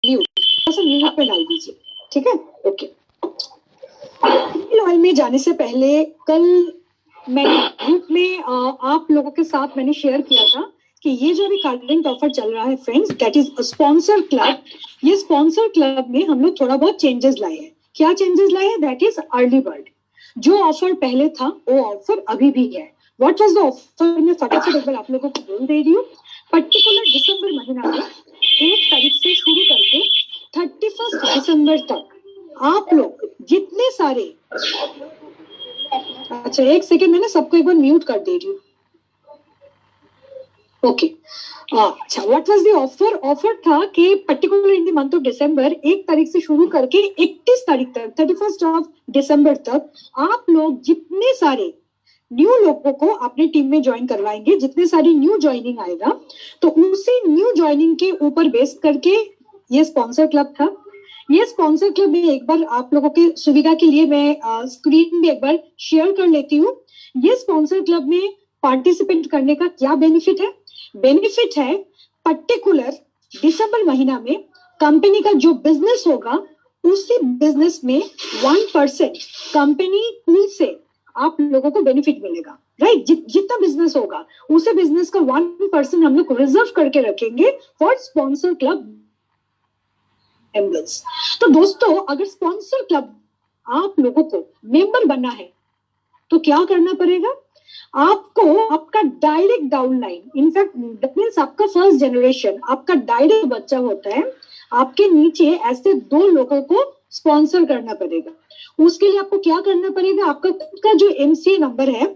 Mute पे डाल दीजिए, ठीक है? ओके। ऑयल में जाने से पहले कल मैंने ग्रुप में आप लोगों के साथ मैंने शेयर किया था कि ये जो अभी करंट ऑफर चल रहा है friends, that is sponsor club. ये स्पॉन्सर क्लब में हम लोग थोड़ा बहुत चेंजेस लाए हैं। क्या चेंजेस लाए हैं? That is early bird. जो ऑफर पहले था वो ऑफर अभी भी है। What was the offer? मैं फटाफट एक बार आप लोगों को बोल दे रही हूँ। पर्टिकुलर दिसंबर महीना में 1 तारीख से शुरू करके 31 दिसंबर तक आप लोग जितने सारे, अच्छा एक सेकेंड, मैंने सबको एक बार म्यूट कर दे रही हूँ। ओके, अच्छा what was the offer? Offer था कि particular in the month of December 1 तारीख से शुरू करके 31 तारीख तक, 31 दिसंबर तक आप लोग जितने सारे न्यू लोगों को अपने टीम में ज्वाइन करवाएंगे, जितने सारी न्यू ज्वाइनिंग आएगा, तो उसी न्यू ज्वाइनिंग के ऊपर बेस करके ये स्पॉन्सर क्लब था। ये स्पॉन्सर क्लब में एक बार आप लोगों के सुविधा के लिए मैं स्क्रीन में एक बार शेयर कर लेती हूँ। ये स्पॉन्सर क्लब में पार्टिसिपेट करने का क्या बेनिफिट है? बेनिफिट है पर्टिकुलर दिसंबर महीना में कंपनी का जो बिजनेस होगा उसी बिजनेस में 1% कंपनी पूल से आप लोगों को बेनिफिट मिलेगा, राइट? जितना बिजनेस होगा उसे बिजनेस का 1% हम लोग रिजर्व करके रखेंगे फॉर स्पॉन्सर क्लब मेंबर्स। तो दोस्तों, अगर स्पॉन्सर क्लब आप लोगों को मेंबर बनना है तो क्या करना पड़ेगा? आपको आपका direct downline, in fact that means आपका फर्स्ट जनरेशन, आपका डायरेक्ट बच्चा होता है, आपके नीचे ऐसे 2 लोगों को स्पॉन्सर करना पड़ेगा। उसके लिए आपको क्या करना पड़ेगा? आपका खुद का जो एमसीए नंबर है,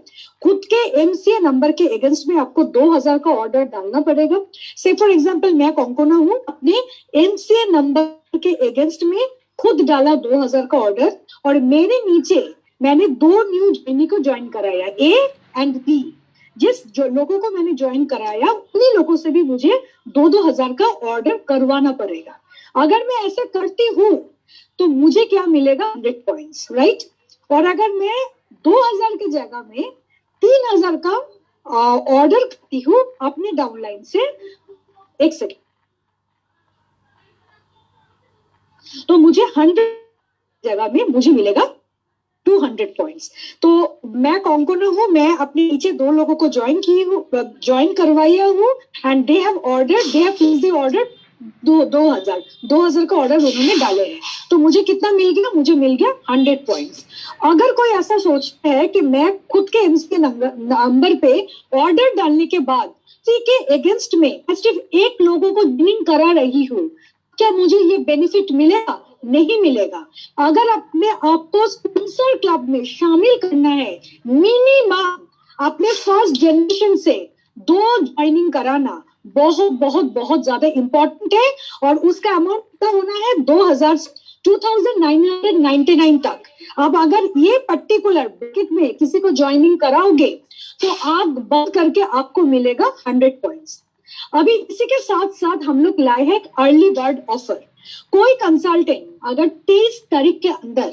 खुद के एमसीए नंबर के अगेंस्ट में आपको 2000 का ऑर्डर डालना पड़ेगा। से फॉर एग्जांपल मैं कोंकोना हूं, अपने एमसीए नंबर के अगेंस्ट में खुद डाला 2000 का ऑर्डर, और मेरे नीचे मैंने 2 न्यू ज्वाइनी को ज्वाइन कराया, ए एंड बी। जिस जो लोगों को मैंने ज्वाइन कराया उन्हीं लोगों से भी मुझे 2-2000 का ऑर्डर करवाना पड़ेगा। अगर मैं ऐसा करती हूँ तो मुझे क्या मिलेगा? 100 पॉइंट्स, राइट? और अगर मैं 2000 की जगह में 3000 का ऑर्डर करती हूँ अपने डाउनलाइन से, एक सेकेंड, तो मुझे 100 जगह में मुझे मिलेगा 200 पॉइंट्स। तो मैं कोंकोना हूँ, मैं अपने नीचे 2 लोगों को ज्वाइन करवाया हूँ, and they have placed the order 2000 का ऑर्डर उन्होंने डाले हैं। तो मुझे कितना मिल गया? मुझे मिल गया 100 पॉइंट्स। अगर कोई ऐसा सोचता है कि मैं खुद के एमसीए नंबर पे ऑर्डर डालने के बाद किसी के अगेंस्ट में सिर्फ 1 लोगों को ज्वाइन करा रही हूँ, क्या मुझे ये बेनिफिट मिलेगा? नहीं मिलेगा। अगर अपने आपको स्पॉन्सर क्लब में शामिल करना है, मिनिमम अपने फर्स्ट जनरेशन से 2 ज्वाइनिंग कराना बहुत बहुत बहुत ज्यादा इंपॉर्टेंट है, और उसका अमाउंट कितना होना है? 2999 तक। अब अगर ये पर्टिकुलर ब्रैकेट में किसी को ज्वाइनिंग कराओगे तो आप बंद करके आपको मिलेगा 100 पॉइंट्स। अभी इसी के साथ साथ हम लोग लाए हैं अर्ली बर्ड ऑफर। कोई कंसल्टेंट अगर 23 तारीख के अंदर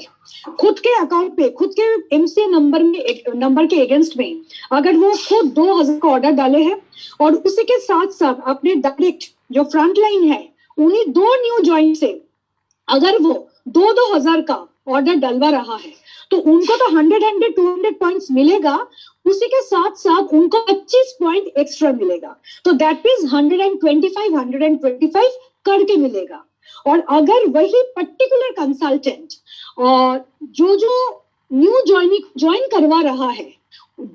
खुद के अकाउंट पे, खुद के एमसीए नंबर के अगेंस्ट में अगर वो खुद 2000 का ऑर्डर डाले हैं, और उसी के साथ साथ अपने डायरेक्ट जो फ्रंट लाइन है उन्हीं 2 न्यू ज्वाइन से अगर वो 2-2000 का ऑर्डर डलवा रहा है, तो उनको तो 100-200 पॉइंट्स मिलेगा। उसी के साथ साथ उनको 25 पॉइंट एक्स्ट्रा मिलेगा। तो दैट मींस 125 करके मिलेगा। और अगर वही पर्टिकुलर कंसल्टेंट जो न्यू ज्वाइन करवा रहा है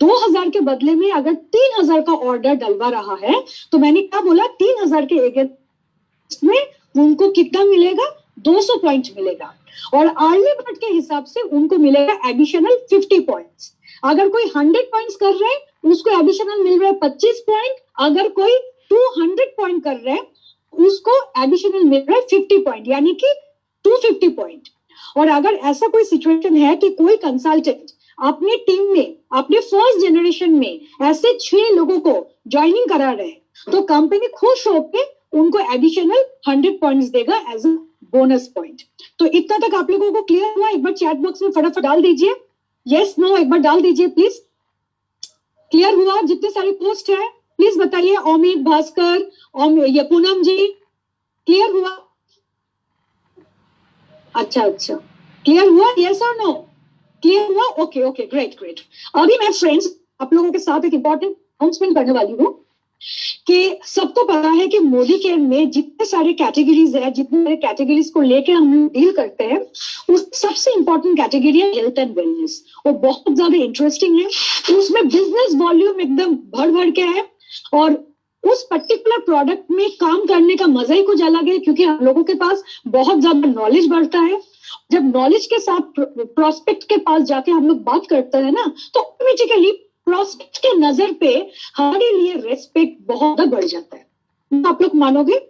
2000 के बदले में अगर 3000 का ऑर्डर डलवा रहा है, तो मैंने क्या बोला? 3000 के अगेंस्ट में उनको कितना मिलेगा? 200 पॉइंट मिलेगा। और अर्ली बर्ड के हिसाब से उनको मिलेगा एडिशनल 50 पॉइंट्स। अगर कोई 100 पॉइंट्स कर रहे हैं उसको एडिशनल मिल रहा है 25 पॉइंट। अगर कोई 200 पॉइंट कर रहे हैं उसको एडिशनल मिल रहा है 50 पॉइंट, यानी कि 250 पॉइंट। और अगर ऐसा कोई सिचुएशन है कि कोई कंसल्टेंट अपनी टीम में, अपने फर्स्ट जनरेशन में ऐसे 6 लोगों को ज्वाइनिंग करा रहे हैं, तो कंपनी खुश होकर उनको एडिशनल 100 पॉइंट्स देगा एज अ बोनस पॉइंट। तो इतना तक आप लोगों को क्लियर हुआ? एक बार चैट बॉक्स में फटाफट डाल दीजिए, यस नो एक बार डाल दीजिए प्लीज। क्लियर हुआ? जितने सारे पोस्ट है प्लीज बताइए। अमित, भास्कर, ये पूनम जी, क्लियर हुआ? अच्छा अच्छा, क्लियर हुआ? यस और नो? क्लियर हुआ? Okay okay, great great. अभी मैं फ्रेंड्स आप लोगों के साथ एक इंपॉर्टेंट अनाउंसमेंट करने वाली हूँ कि सबको पता है कि मोदी केयर में जितने सारे कैटेगरीज है, जितने सारे कैटेगरीज को लेकर हम डील करते हैं, उस सबसे इंपॉर्टेंट कैटेगरी है हेल्थ एंड वेलनेस। वो बहुत ज्यादा इंटरेस्टिंग है, उसमें बिजनेस वॉल्यूम एकदम भर भर के है, और उस पर्टिकुलर प्रोडक्ट में काम करने का मजा ही कुछ अलग है, क्योंकि हम लोगों के पास बहुत ज्यादा नॉलेज बढ़ता है। जब नॉलेज के साथ प्रोस्पेक्ट के पास जाके हम लोग बात करते हैं ना, तो ऑटोमेटिकली प्रोस्पेक्ट के नजर पे हमारे लिए रेस्पेक्ट बहुत बढ़ जाता है। आप लोग मानोगे?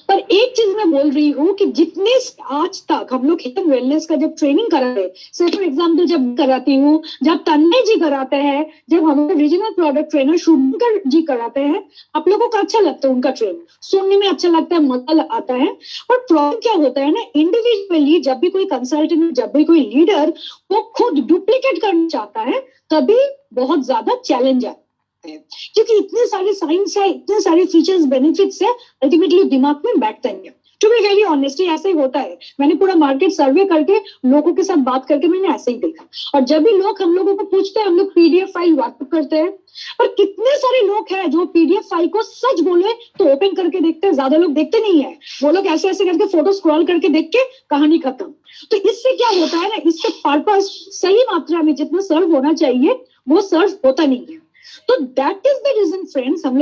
पर एक चीज मैं बोल रही हूँ कि जितने आज तक हम लोग हेल्थ एंड वेलनेस का जब ट्रेनिंग कराते हैं, से फॉर एग्जाम्पल जब कराती हूँ, जब तन्मय जी कराते हैं, जब हमारे रीजनल प्रोडक्ट ट्रेनर शुभंकर जी कराते हैं, आप लोगों को अच्छा लगता है उनका ट्रेनिंग सुनने में, अच्छा लगता है, मजा आता है। पर प्रॉब्लम क्या होता है ना, इंडिविजुअली जब भी कोई कंसल्टेंट, जब भी कोई लीडर वो खुद डुप्लीकेट करना चाहता है, तभी बहुत ज्यादा चैलेंज आता है, क्योंकि इतने सारे साइंस है, इतने सारे फीचर्स बेनिफिट्स है, अल्टीमेटली दिमाग में बैठते हैं। टू बी वेरी ऑनेस्टली ऐसे ही होता है। मैंने पूरा मार्केट सर्वे करके लोगों के साथ बात करके मैंने ऐसे ही देखा, और जब भी लोग हम लोगों को पूछते हैं, हम लोग पीडीएफ फाइल व्हाट्सएप करते हैं, पर कितने सारे लोग हैं जो पीडीएफ फाइल को सच बोले तो ओपन करके देखते हैं, ज्यादा लोग देखते नहीं है, वो लोग ऐसे ऐसे करके फोटो स्क्रॉल करके देख के कहानी खत्म। तो इससे क्या होता है ना, इससे पर्पस सही मात्रा में जितना सर्व होना चाहिए वो सर्व होता नहीं है। तो that is the reason friends, हम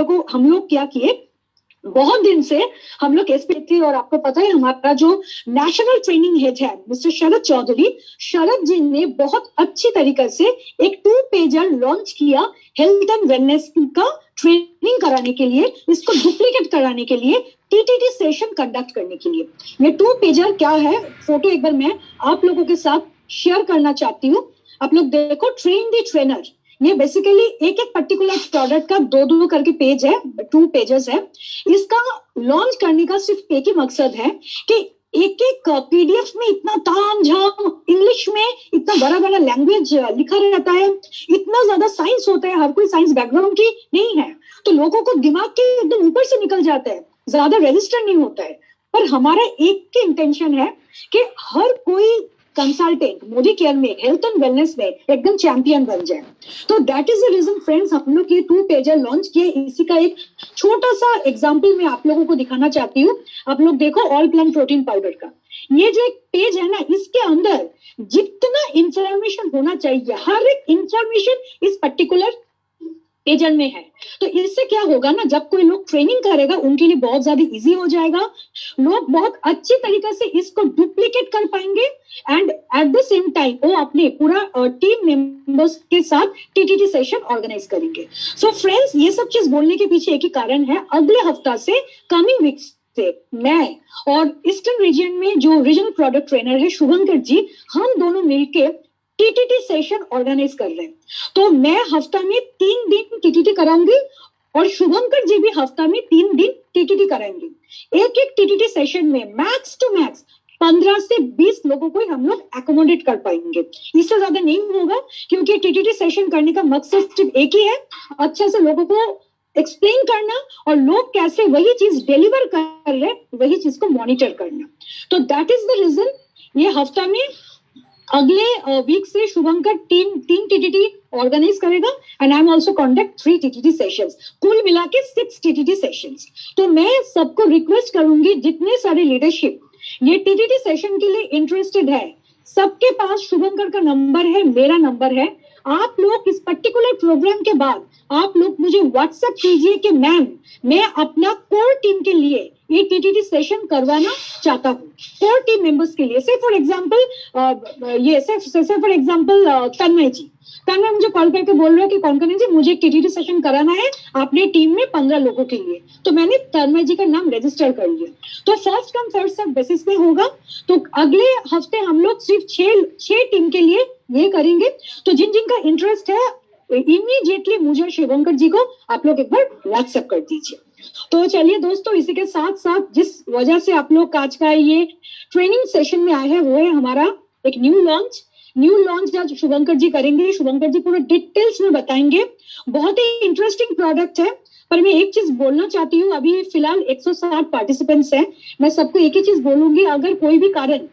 लोग क्या किए, बहुत दिन से हम लोग एसपी थे, और आपको पता है हमारा जो नेशनल ट्रेनिंग हेड है मिस्टर शरद चौधरी, शरद जी ने बहुत अच्छी तरीके से एक 2 पेजर लॉन्च किया हेल्थ एंड वेलनेस का ट्रेनिंग कराने के लिए, इसको डुप्लीकेट कराने के लिए, टीटीटी सेशन कंडक्ट करने के लिए। ये 2 पेजर क्या है, फोटो एक बार मैं आप लोगों के साथ शेयर करना चाहती हूँ। आप लोग देखो, ट्रेन द ट्रेनर, ये बेसिकली एक एक पर्टिकुलर प्रोडक्ट का 2-2 करके पेज है, 2 पेजेस है। इसका लॉन्च करने का सिर्फ एक ही मकसद है कि एक एक पीडीएफ में इतना ताम झाम इंग्लिश में इतना बड़ा बड़ा लैंग्वेज लिखा रहता है, इतना ज्यादा साइंस होता है, हर कोई साइंस बैकग्राउंड की नहीं है, तो लोगों को दिमाग के एकदम ऊपर से निकल जाता है, ज्यादा रजिस्टर नहीं होता है। पर हमारा एक ही इंटेंशन है कि हर कोई कंसल्टेंट मोदी केयर में, हेल्थ एंड वेलनेस में एकदम चैंपियन बन जाए। तो that is the reason friends, हम लोग ये 2 पेजर लॉन्च किए। इसी का एक छोटा सा एग्जांपल मैं आप लोगों को दिखाना चाहती हूँ। आप लोग देखो, ऑल प्लांट प्रोटीन पाउडर का ये जो एक पेज है ना, इसके अंदर जितना इंफॉर्मेशन होना चाहिए, हर एक इंफॉर्मेशन इस पर्टिकुलर पेजर में है। तो इससे क्या होगा ना, जब कोई लोग ट्रेनिंग करेगा उनके लिए बहुत ज्यादा इजी हो जाएगा, लोग बहुत अच्छी तरीके से इसको डुप्लीकेट कर पाएंगे, and at the same time वो अपने पूरा टीम मेंबर्स के साथ टीटीटी सेशन ऑर्गेनाइज करेंगे। सो फ्रेंड्स, ये सब चीज बोलने के पीछे एक ही कारण है, अगले हफ्ता से, कमिंग वीक्स से मैं और ईस्टर्न रीजन में जो रीजनल प्रोडक्ट ट्रेनर है शुभंकर जी, हम दोनों मिलके टीटीटी सेशन ऑर्गेनाइज कर रहे हैं। तो मैं हफ्ता में 3 दिन टीटीटी कराऊंगी, और शुभंकर जी भी हफ्ता में 3 दिन टीटीटी कराएंगे। एक एक टीटीटी सेशन में मैक्स टू मैक्स 15 से 20 लोगों को हम लोग एकोमोडेट कर पाएंगे, इससे ज्यादा नहीं होगा, क्योंकि टीटीटी सेशन करने का मकसद सिर्फ एक ही है, अच्छे से लोगों को एक्सप्लेन करना, और लोग कैसे वही चीज डिलीवर कर रहे वही चीज को मॉनिटर करना। तो दैट इज द रीजन, ये हफ्ता में अगले वीक से शुभंकर 3 टीटीटी ऑर्गेनाइज करेगा, and I am also conduct 3 TTT sessions, कुल मिला के 6 टीटीटी सेशंस। तो मैं सबको रिक्वेस्ट करूंगी, जितने सारे लीडरशिप ये टीटीटी सेशन के लिए इंटरेस्टेड है, सबके पास शुभंकर का नंबर है, मेरा नंबर है। आप लोग इस पर्टिकुलर प्रोग्राम के बाद आप लोग मुझे व्हाट्सएप कीजिए कि मैम मैं अपना कोर टीम के लिए ये टीटीटी सेशन करवाना चाहता हूँ, कोर टीम मेंबर्स के लिए। से फॉर एग्जांपल तन्मय जी, तन्मय मुझे कॉल करके बोल रहा है कि कौन जी मुझे एक टीटीटी सेशन कराना है अपने टीम में 15 लोगों के लिए, तो मैंने तन्मय जी का नाम रजिस्टर कर लिया। तो first come first serve basis पे होगा। तो अगले हफ्ते हम लोग सिर्फ 6 टीम के लिए ये करेंगे। तो जिन जिनका इंटरेस्ट है इमीडिएटली मुझे शुभंकर जी को आप लोग एक बार व्हाट्सएप कर दीजिए। तो चलिए दोस्तों, इसी के साथ साथ जिस वजह से आप लोग आज का ये ट्रेनिंग सेशन में आए हैं वो है हमारा एक न्यू लॉन्च आज शुभंकर जी करेंगे। शुभंकर जी पूरा डिटेल्स में बताएंगे, बहुत ही इंटरेस्टिंग प्रोडक्ट है। पर मैं एक चीज बोलना चाहती हूँ, अभी फिलहाल 160 पार्टिसिपेंट्स हैं, मैं सबको एक ही चीज बोलूंगी, अगर कोई भी कारण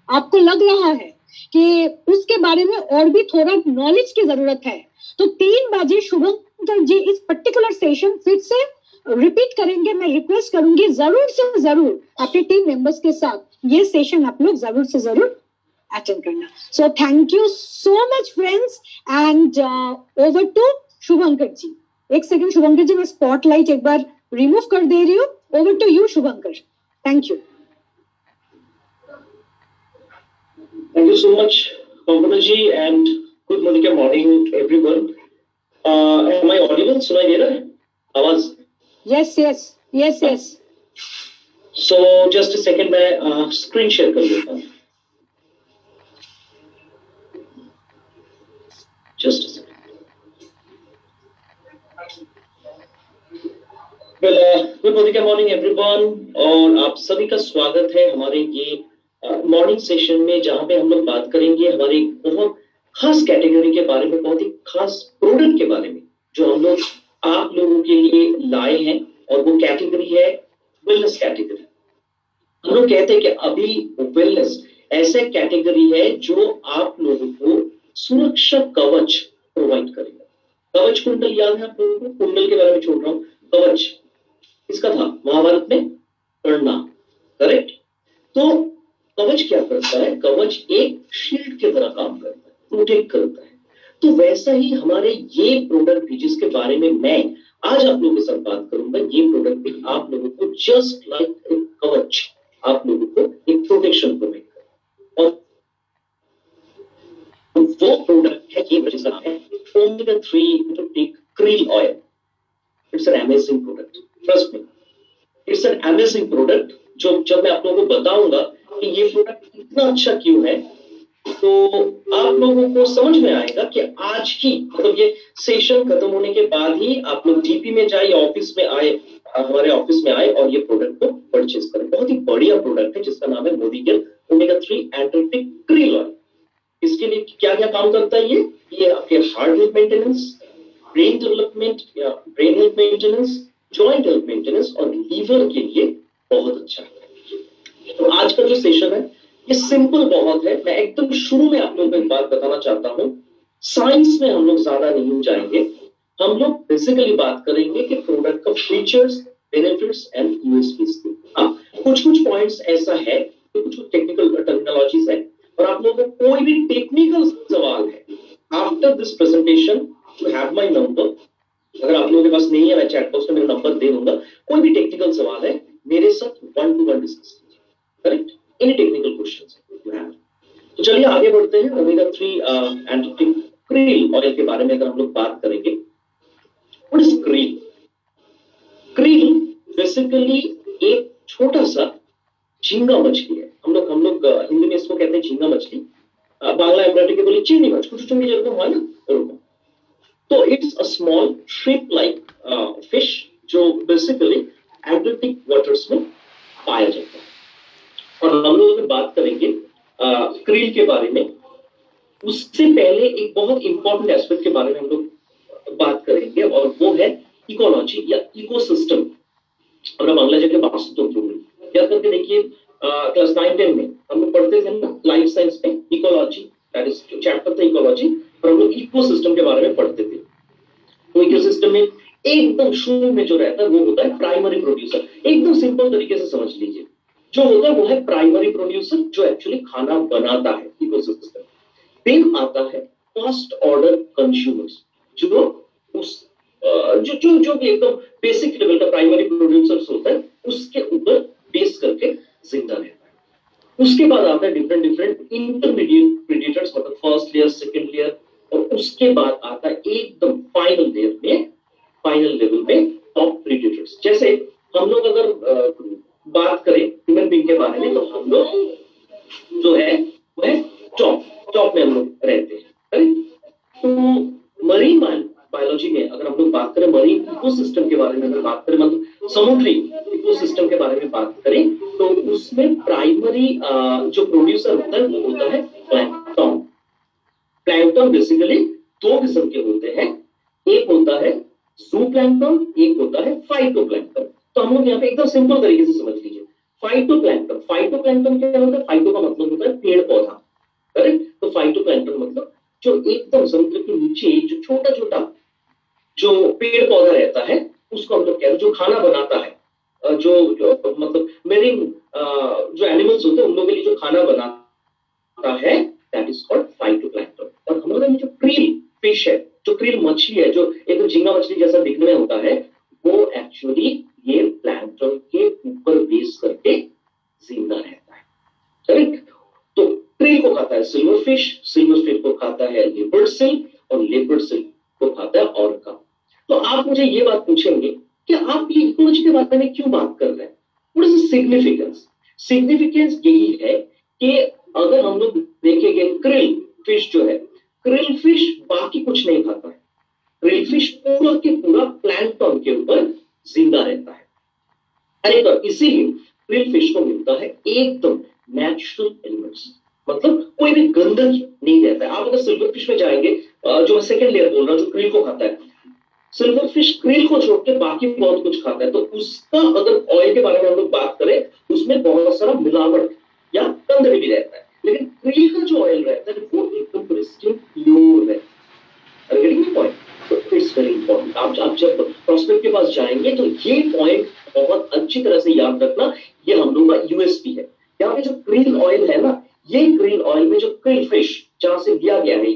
आपको लग रहा है कि उसके बारे में और भी थोड़ा नॉलेज की जरूरत है, तो 3 बजे शुभंकर जी इस पर्टिकुलर सेशन फिर से रिपीट करेंगे। मैं रिक्वेस्ट करूंगी जरूर से जरूर अपने टीम मेंबर्स के साथ ये सेशन आप लोग जरूर से जरूर अटेंड करना। So thank you so much friends and over to Shubhankar ji. एक सेकंड शुभंकर जी, मैं स्पॉटलाइट एक बार रिमूव कर दे रही हूँ। Over to you Shubhankar, thank you. Thank you so much, Pankaj ji, and good morning, everyone. Am I audible? सुनाई दे रहा है आवाज? Yes, yes, yes, yes. So just a second, मैं screen share कर देता हूँ. Just a second. Well, good morning, everyone, और आप सभी का स्वागत है हमारे ये मॉर्निंग सेशन में, जहां पे हम लोग बात करेंगे हमारे बहुत खास कैटेगरी के बारे में, बहुत ही खास प्रोडक्ट के बारे में, जो हम लोग आप लोगों के लिए लाए हैं, और वो कैटेगरी है वेलनेस कैटेगरी। हम लोग कहते हैं कि अभी वेलनेस ऐसा कैटेगरी है जो आप लोगों को सुरक्षा कवच प्रोवाइड करेगा। कवच कुंडल याद है आप लोगों को? कुंडल के बारे में छोड़ रहा हूँ, कवच इसका था महाभारत में पढ़ना, करेक्ट? तो कवच क्या करता है? कवच एक शील्ड की तरह काम करता है, प्रोटेक्ट करता है। तो वैसा ही हमारे ये प्रोडक्ट भी, जिसके बारे में मैं आज आप लोगों के साथ बात करूंगा, ये प्रोडक्ट भी आप लोगों को जस्ट लाइक एक कवच, आप लोगों को एक प्रोटेक्शन प्रोवाइड करेगा। और वो प्रोडक्ट है, ये जिसका नाम है omega 3 krill oil. It's an amazing product, trust me, it's an amazing product. जो जब मैं आप लोगों को बताऊंगा कि ये प्रोडक्ट इतना अच्छा क्यों है, तो आप लोगों को समझ में आएगा कि आज की मतलब ये सेशन खत्म होने के बाद ही आप लोग जीपी में जाए या ऑफिस में आए, हमारे ऑफिस में आए और ये प्रोडक्ट को परचेज करें। बहुत ही बढ़िया प्रोडक्ट है जिसका नाम है मोडिगेल ओमेगा 3 एंटोटिक krill ऑयल। इसके लिए क्या क्या काम करता है ये आपके heart health maintenance, brain development या brain health maintenance, joint health maintenance और लीवर के लिए बहुत अच्छा है। तो आज का जो सेशन है ये सिंपल बहुत है। मैं एकदम शुरू में आप लोगों को एक बात बताना चाहता हूं, साइंस में हम लोग ज्यादा नहीं जाएंगे, हम लोग बेसिकली बात करेंगे कि प्रोडक्ट का फीचर्स, बेनिफिट्स एंड यूएसपीज। कुछ पॉइंट्स ऐसा है, कुछ टेक्निकल टर्मिनोलॉजीज है, और आप लोगों को कोई भी टेक्निकल सवाल है after this presentation you have my number. अगर आप लोगों के पास नहीं है, मैं चैट बॉक्स में मेरा नंबर दे दूंगा। कोई भी टेक्निकल सवाल है मेरे साथ 1-to-1 डिस्कस कीजिए, correct? Any technical questions you have. तो चलिए आगे बढ़ते हैं। ओमेगा 3 एंटोटिक krill ऑयल के बारे में अगर हम लोग बात करेंगे, what is krill? krill basically एक छोटा सा झींगा मछली है। हम लोग हिंदी में इसको कहते हैं झींगा मछली, बांग्ला मराठी के बोले चिंगड़ी मछ, कुछ चुंगी जरूर है ना। तो it's a small shrimp like fish जो बेसिकली एंटोटिक वाटर्स में पाया जाता है। और हम लोग बात करेंगे krill के बारे में। उससे पहले एक बहुत इंपॉर्टेंट एस्पेक्ट के बारे में हम लोग बात करेंगे, और वो है इकोलॉजी या इकोसिस्टम। আমরা বাংলা যেটা বাস্তুতন্ত্র বলি, याद करके देखिए क्लास 9-10 में हम लोग पढ़ते थे ना लाइफ साइंस में इकोलॉजी, दैट इज चैप्टर था इकोलॉजी, और हम लोग इकोसिस्टम के बारे में पढ़ते थे। तो इकोसिस्टम में एकदम शुरू में जो रहता है वो होता है प्राइमरी प्रोड्यूसर। एकदम सिंपल तरीके से समझ लीजिए, जो होता है वो है प्राइमरी प्रोड्यूसर, जो एक्चुअली खाना बनाता है इकोसिस्टम। फिर आता है फर्स्ट ऑर्डर कंज्यूमर्स, जो उस जो भी एकदम बेसिक लेवल का प्राइमरी प्रोड्यूसर्स होता है उसके ऊपर बेस करके जिंदा रहता है। उसके बाद आता है डिफरेंट इंटरमीडिएट प्रेडेटर्स, मतलब फर्स्ट लेयर, सेकंड लेयर, और उसके बाद आता है एकदम फाइनल लेवल में टॉप प्रेडेटर्स। जैसे हम लोग अगर बात करें ह्यूमन बीइंग के बारे में, तो हम लोग जो है वो है टॉप में हम लोग रहते हैं। तो मरीन बायोलॉजी में अगर हम लोग बात करें, मरीन इकोसिस्टम के बारे में अगर बात करें, मतलब समुद्री इकोसिस्टम के बारे में बात करें, तो उसमें प्राइमरी जो प्रोड्यूसर होता है वो होता है प्लैंकटन। प्लैंकटन बेसिकली 2 किस्म के होते हैं, एक होता है जूप्लैंकटन, एक होता है फाइटोप्लैंकटन। तो हम लोग यहाँ पे एकदम सिंपल तरीके से समझ लीजिए। फाइटोप्लैंकटन क्या होता है? फाइटो का मतलब होता है पेड़ पौधा, करेक्ट। तो फाइटोप्लैंक्टन मतलब जो एकदम समुद्र के नीचे जो छोटा छोटा जो पेड़ पौधा रहता है उसको हम लोग कहते हैं, जो खाना बनाता है, जो मतलब मेरिन जो एनिमल्स होते हैं उन लोगों के लिए जो खाना बनाता है, दैट इज कॉल्ड फाइटोप्लैंक्टन। और हमारे में जो क्रील फिश है, जो क्रील मछली है, जो एकदम झींगा मछली जैसा दिखने में होता है, वो एक्चुअली ये प्लैंक्टन के ऊपर बेस करके जिंदा रहता है, करेक्ट। तो क्रील को खाता है सिल्वर फिश को खाता है लेपर्ड सिल, और लेपर्ड सिल को खाता है ऑर्का। तो आप मुझे ये बात पूछेंगे कि आप ये इकोलॉजी के बारे में क्यों बात कर रहे हैं, what is the significance? Significance यही है कि अगर हम लोग देखेंगे क्रिल फिश जो है, क्रिल फिश बाकी कुछ नहीं खाता है, क्रिल फिश पूरा के पूरा प्लैंक्टन के ऊपर जिंदा रहता है। अरे तो इसीलिए क्रिल फिश को मिलता है एकदम नेचुरल एलिमेंट्स, मतलब कोई भी गंदगी नहीं रहता है। आप अगर सिल्वर फिश में जाएंगे, जो मैं सेकंड लेयर बोल रहा हूं, जो क्रिल को खाता है, सिल्वर फिश क्रिल को छोड़ के बाकी बहुत कुछ खाता है, तो उसका अगर ऑयल के बारे में हम लोग बात करें, उसमें बहुत सारा मिलावट या गंदगी भी रहता है। लेकिन क्रिल का जो ऑयल रहता है वो एकदम क्रिस्टल प्योर रहता है। Getting the point? तो इट्स वेरी इंपॉर्टेंट। आप जब प्रोस्पेक्ट के पास जाएंगे तो ये पॉइंट बहुत अच्छी तरह से याद रखना, ये हम लोग का यूएसपी है। यहाँ पे जो क्रिल ऑयल है ना, ये क्रिल ऑयल में जो क्रिल फिश जहां से लिया गया है,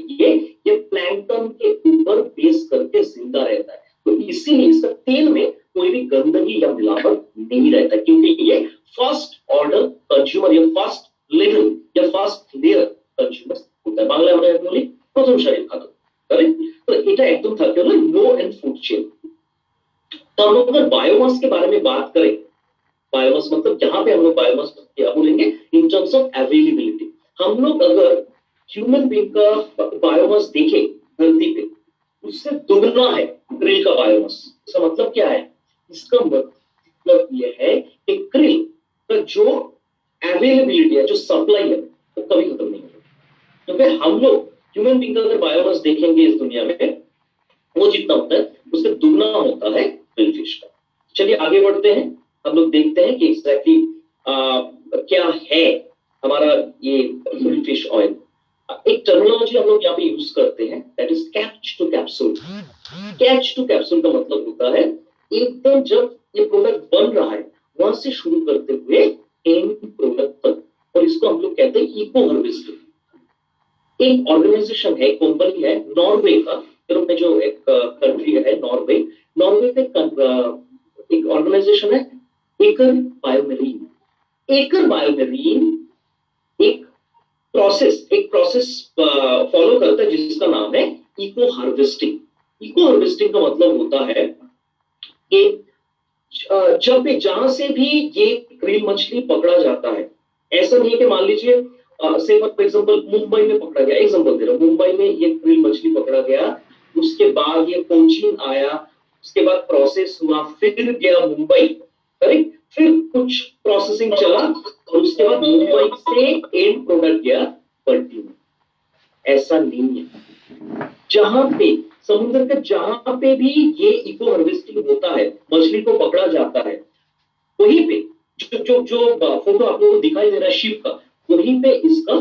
ये प्लैंक्टन के ऊपर बेस करके जिंदा रहता है। तो इसीलिए इसका तेल में कोई भी गंदगी या मिलावट नहीं रहता, क्योंकि ये फर्स्ट ऑर्डर कंज्यूमर या फर्स्ट लेवल या फर्स्ट लेयर कंज्यूमर होता है। बांग्ला में बोली प्रथम शरीर खाद्य, करेक्ट। तो এটা একদম থাকে হলো लो एंड फूड चेन। तो हम लोग अगर बायोमास के बारे में बात करें, बायोमास मतलब यहाँ पे हम लोग बायोमास क्या बोलेंगे, इन टर्म्स ऑफ अवेलेबिलिटी। हम लोग अगर ह्यूमन बीइंग का बायोमास देखें धरती पे, उससे दुगना है क्रिल का बायोमास। इसका मतलब क्या है? इसका मतलब यह है कि क्रिल का जो अवेलेबिलिटी है, जो सप्लाई है, वो कभी खत्म नहीं होगा। क्योंकि हम लोग ह्यूमन बीइंग का अगर बायोमास देखेंगे इस दुनिया में, वो जितना होता है उससे दुगना होता है क्रिल फिश का। चलिए आगे बढ़ते हैं, हम लोग देखते हैं कि एग्जैक्टली क्या है हमारा ये क्रिल फिश ऑयल। एक टर्मिनोलॉजी हम लोग यहाँ पे यूज करते हैं, that is catch to capsule. Catch to capsule का मतलब होता है एकदम जब ये प्रोडक्ट बन रहा है वहां से शुरू करते हुए एंड प्रोडक्ट तक, और इसको हम लोग कहते हैं इको हार्वेस्टिंग। एक ऑर्गेनाइजेशन है, कंपनी है नॉर्वे का, यूरोप में जो एक कंट्री है नॉर्वे, नॉर्वे का एक ऑर्गेनाइजेशन है एकर बायोमेरीन। एकर बायोमेरीन एक प्रोसेस फॉलो करता है जिसका नाम है इको हार्वेस्टिंग। इको हार्वेस्टिंग का मतलब होता है कि जब जहां से भी ये क्रील मछली पकड़ा जाता है, ऐसा नहीं है कि मान लीजिए से फॉर एग्जांपल मुंबई में पकड़ा गया, एग्जांपल दे रहा हूं, मुंबई में ये क्रील मछली पकड़ा गया, उसके बाद ये कोचीन आया, उसके बाद प्रोसेस हुआ, फिर गया मुंबई, करेक्ट, फिर कुछ प्रोसेसिंग चला, और उसके बाद मुंबई से एंड प्रोडक्ट गया पलटी में। ऐसा नहीं है। जहां पे समुद्र के जहां पे भी ये इको हार्वेस्टिंग होता है, मछली को पकड़ा जाता है, वहीं पे जो फोटो आप लोगों को दिखाई दे रहा है शिप का, वहीं पे इसका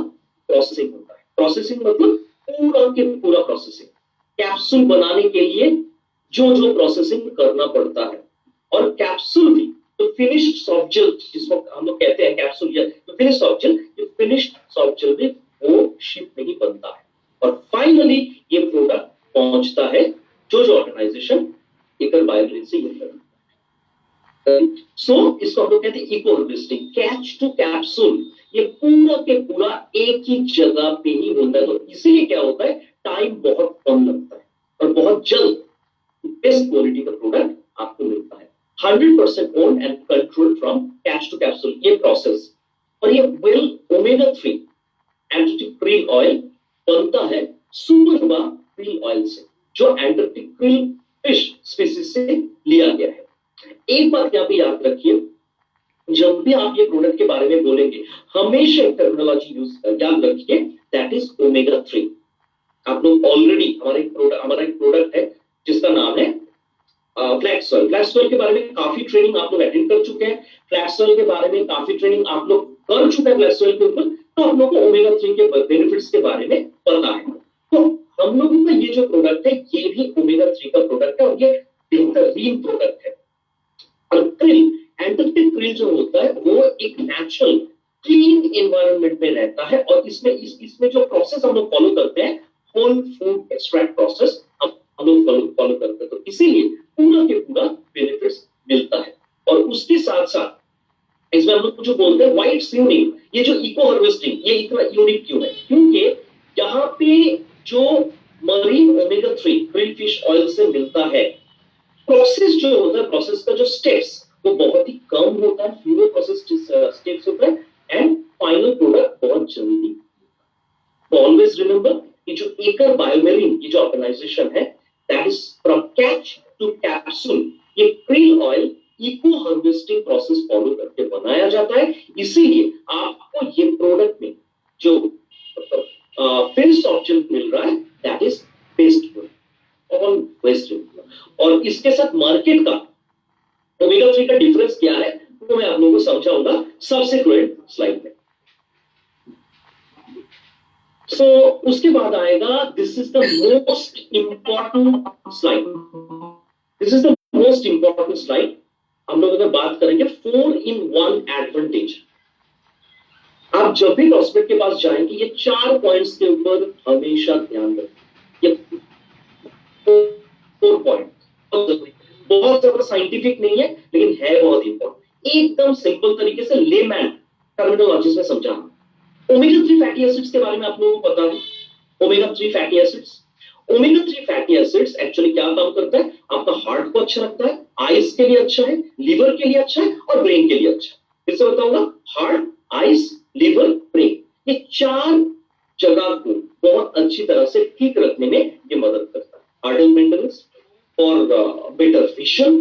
प्रोसेसिंग होता है। प्रोसेसिंग मतलब पूरा के पूरा प्रोसेसिंग, कैप्सूल बनाने के लिए जो प्रोसेसिंग करना पड़ता है। और कैप्सूल भी तो फिनिश्ड सॉफ्ट जेल, जिसको हम लोग कहते हैं कैप्सूल या तो फिनिश्ड सॉफ्ट जेल, ये फिनिश्ड सॉफ्ट जेल भी वो शिप में ही बनता है, और फाइनली ये प्रोडक्ट पहुंचता है जो ऑर्गेनाइजेशन एकर बायोमेरीन से ये करता है। सो इसको हम लोग कहते हैं eco harvesting, catch to capsule. ये पूरा के पूरा एक ही जगह पे ही होता है, तो इसीलिए क्या होता है, टाइम बहुत कम लगता है और बहुत जल्द बेस्ट क्वालिटी का प्रोडक्ट आपको मिलता है। 100% own and control from catch to capsule ये प्रोसेस। और ये well omega 3 Antarctic krill oil बनता है सुपरनोवा क्रील ऑयल से, जो एंटार्क्टिक क्रील फिश स्पीसीज से लिया गया है। एक बात यहाँ पे याद रखिए, जब भी आप ये प्रोडक्ट के बारे में बोलेंगे, हमेशा एक टर्मिनोलॉजी याद रखिए, दैट इज ओमेगा 3। आप लोग ऑलरेडी हमारा एक प्रोडक्ट है जिसका नाम है फ्लैक्स ऑयल। फ्लैक्स ऑयल के बारे में काफी ट्रेनिंग आप लोग अटेंड कर चुके हैं, फ्लैक्स ऑयल के बारे में काफी ट्रेनिंग आप लोग कर चुके हैं फ्लैक्स ऑयल के ऊपर। तो हम लोग को ओमेगा 3 के बेनिफिट्स के बारे में पता है। तो हम लोगों का ये जो प्रोडक्ट है ये भी ओमेगा 3 का प्रोडक्ट है और ये बेहतरीन प्रोडक्ट है। और क्रिल, एंटार्क्टिक क्रिल जो होता है वो एक नेचुरल क्लीन एनवायरनमेंट में रहता है और इसमें जो प्रोसेस हम लोग फॉलो करते हैं होल फूड एक्सट्रैक्ट प्रोसेस हम लोग फॉलो करते हैं, तो इसीलिए पूरा के पूरा बेनिफिट्स मिलता है। और उसके साथ साथ इसमें हम लोग जो बोलते हैं व्हाइट सीवनिंग, ये जो इको हार्वेस्टिंग ये इतना यूनिक क्यों है? क्योंकि यहाँ पे जो marine omega 3 krill fish oil से मिलता है, प्रोसेस जो होता है, प्रोसेस का जो स्टेप्स वो बहुत ही कम होता है, फ्यूअर प्रोसेस स्टेप्स होता है एंड फाइनल प्रोडक्ट बहुत जल्दी। तो ऑलवेज रिमेंबर कि जो एकर बायोमेरिन की जो ऑर्गेनाइजेशन है that is from catch to capsule, ये krill oil eco harvesting process follow करके बनाया जाता है। इसीलिए आपको ये प्रोडक्ट में जो फिनिश्ड ऑप्शन मिल रहा है that is based on waste. और इसके साथ मार्केट का ओमेगा 3 का डिफरेंस क्या है वो मैं आप लोगों को समझाऊंगा सब्सिक्वेंट स्लाइड में। सो उसके बाद आएगा this is the most important slide. This is the most important slide. हम लोग अगर बात करेंगे 4-in-1 एडवांटेज। आप जब भी प्रॉस्पेक्ट के पास जाएंगे ये 4 पॉइंट्स के ऊपर हमेशा ध्यान रखें। ये 4 पॉइंट बहुत ज्यादा साइंटिफिक नहीं है लेकिन है बहुत इंपॉर्टेंट। एकदम सिंपल तरीके से लेमैन टर्मिनोलॉजी में समझाना। ओमेगा 3 फैटी एसिड्स के बारे में आप लोगों को पता है। ओमेगा 3 फैटी एसिड्स एक्चुअली क्या काम करता है? आपका हार्ट को अच्छा रखता है, आइज के लिए अच्छा है, लिवर के लिए अच्छा है और ब्रेन के लिए अच्छा है। फिर से बताऊंगा, हार्ट, आइज, लिवर, ब्रेन, ये 4 जगह को बहुत अच्छी तरह से ठीक रखने में ये मदद करता है। हार्ट मेंटेनेंस और better vision,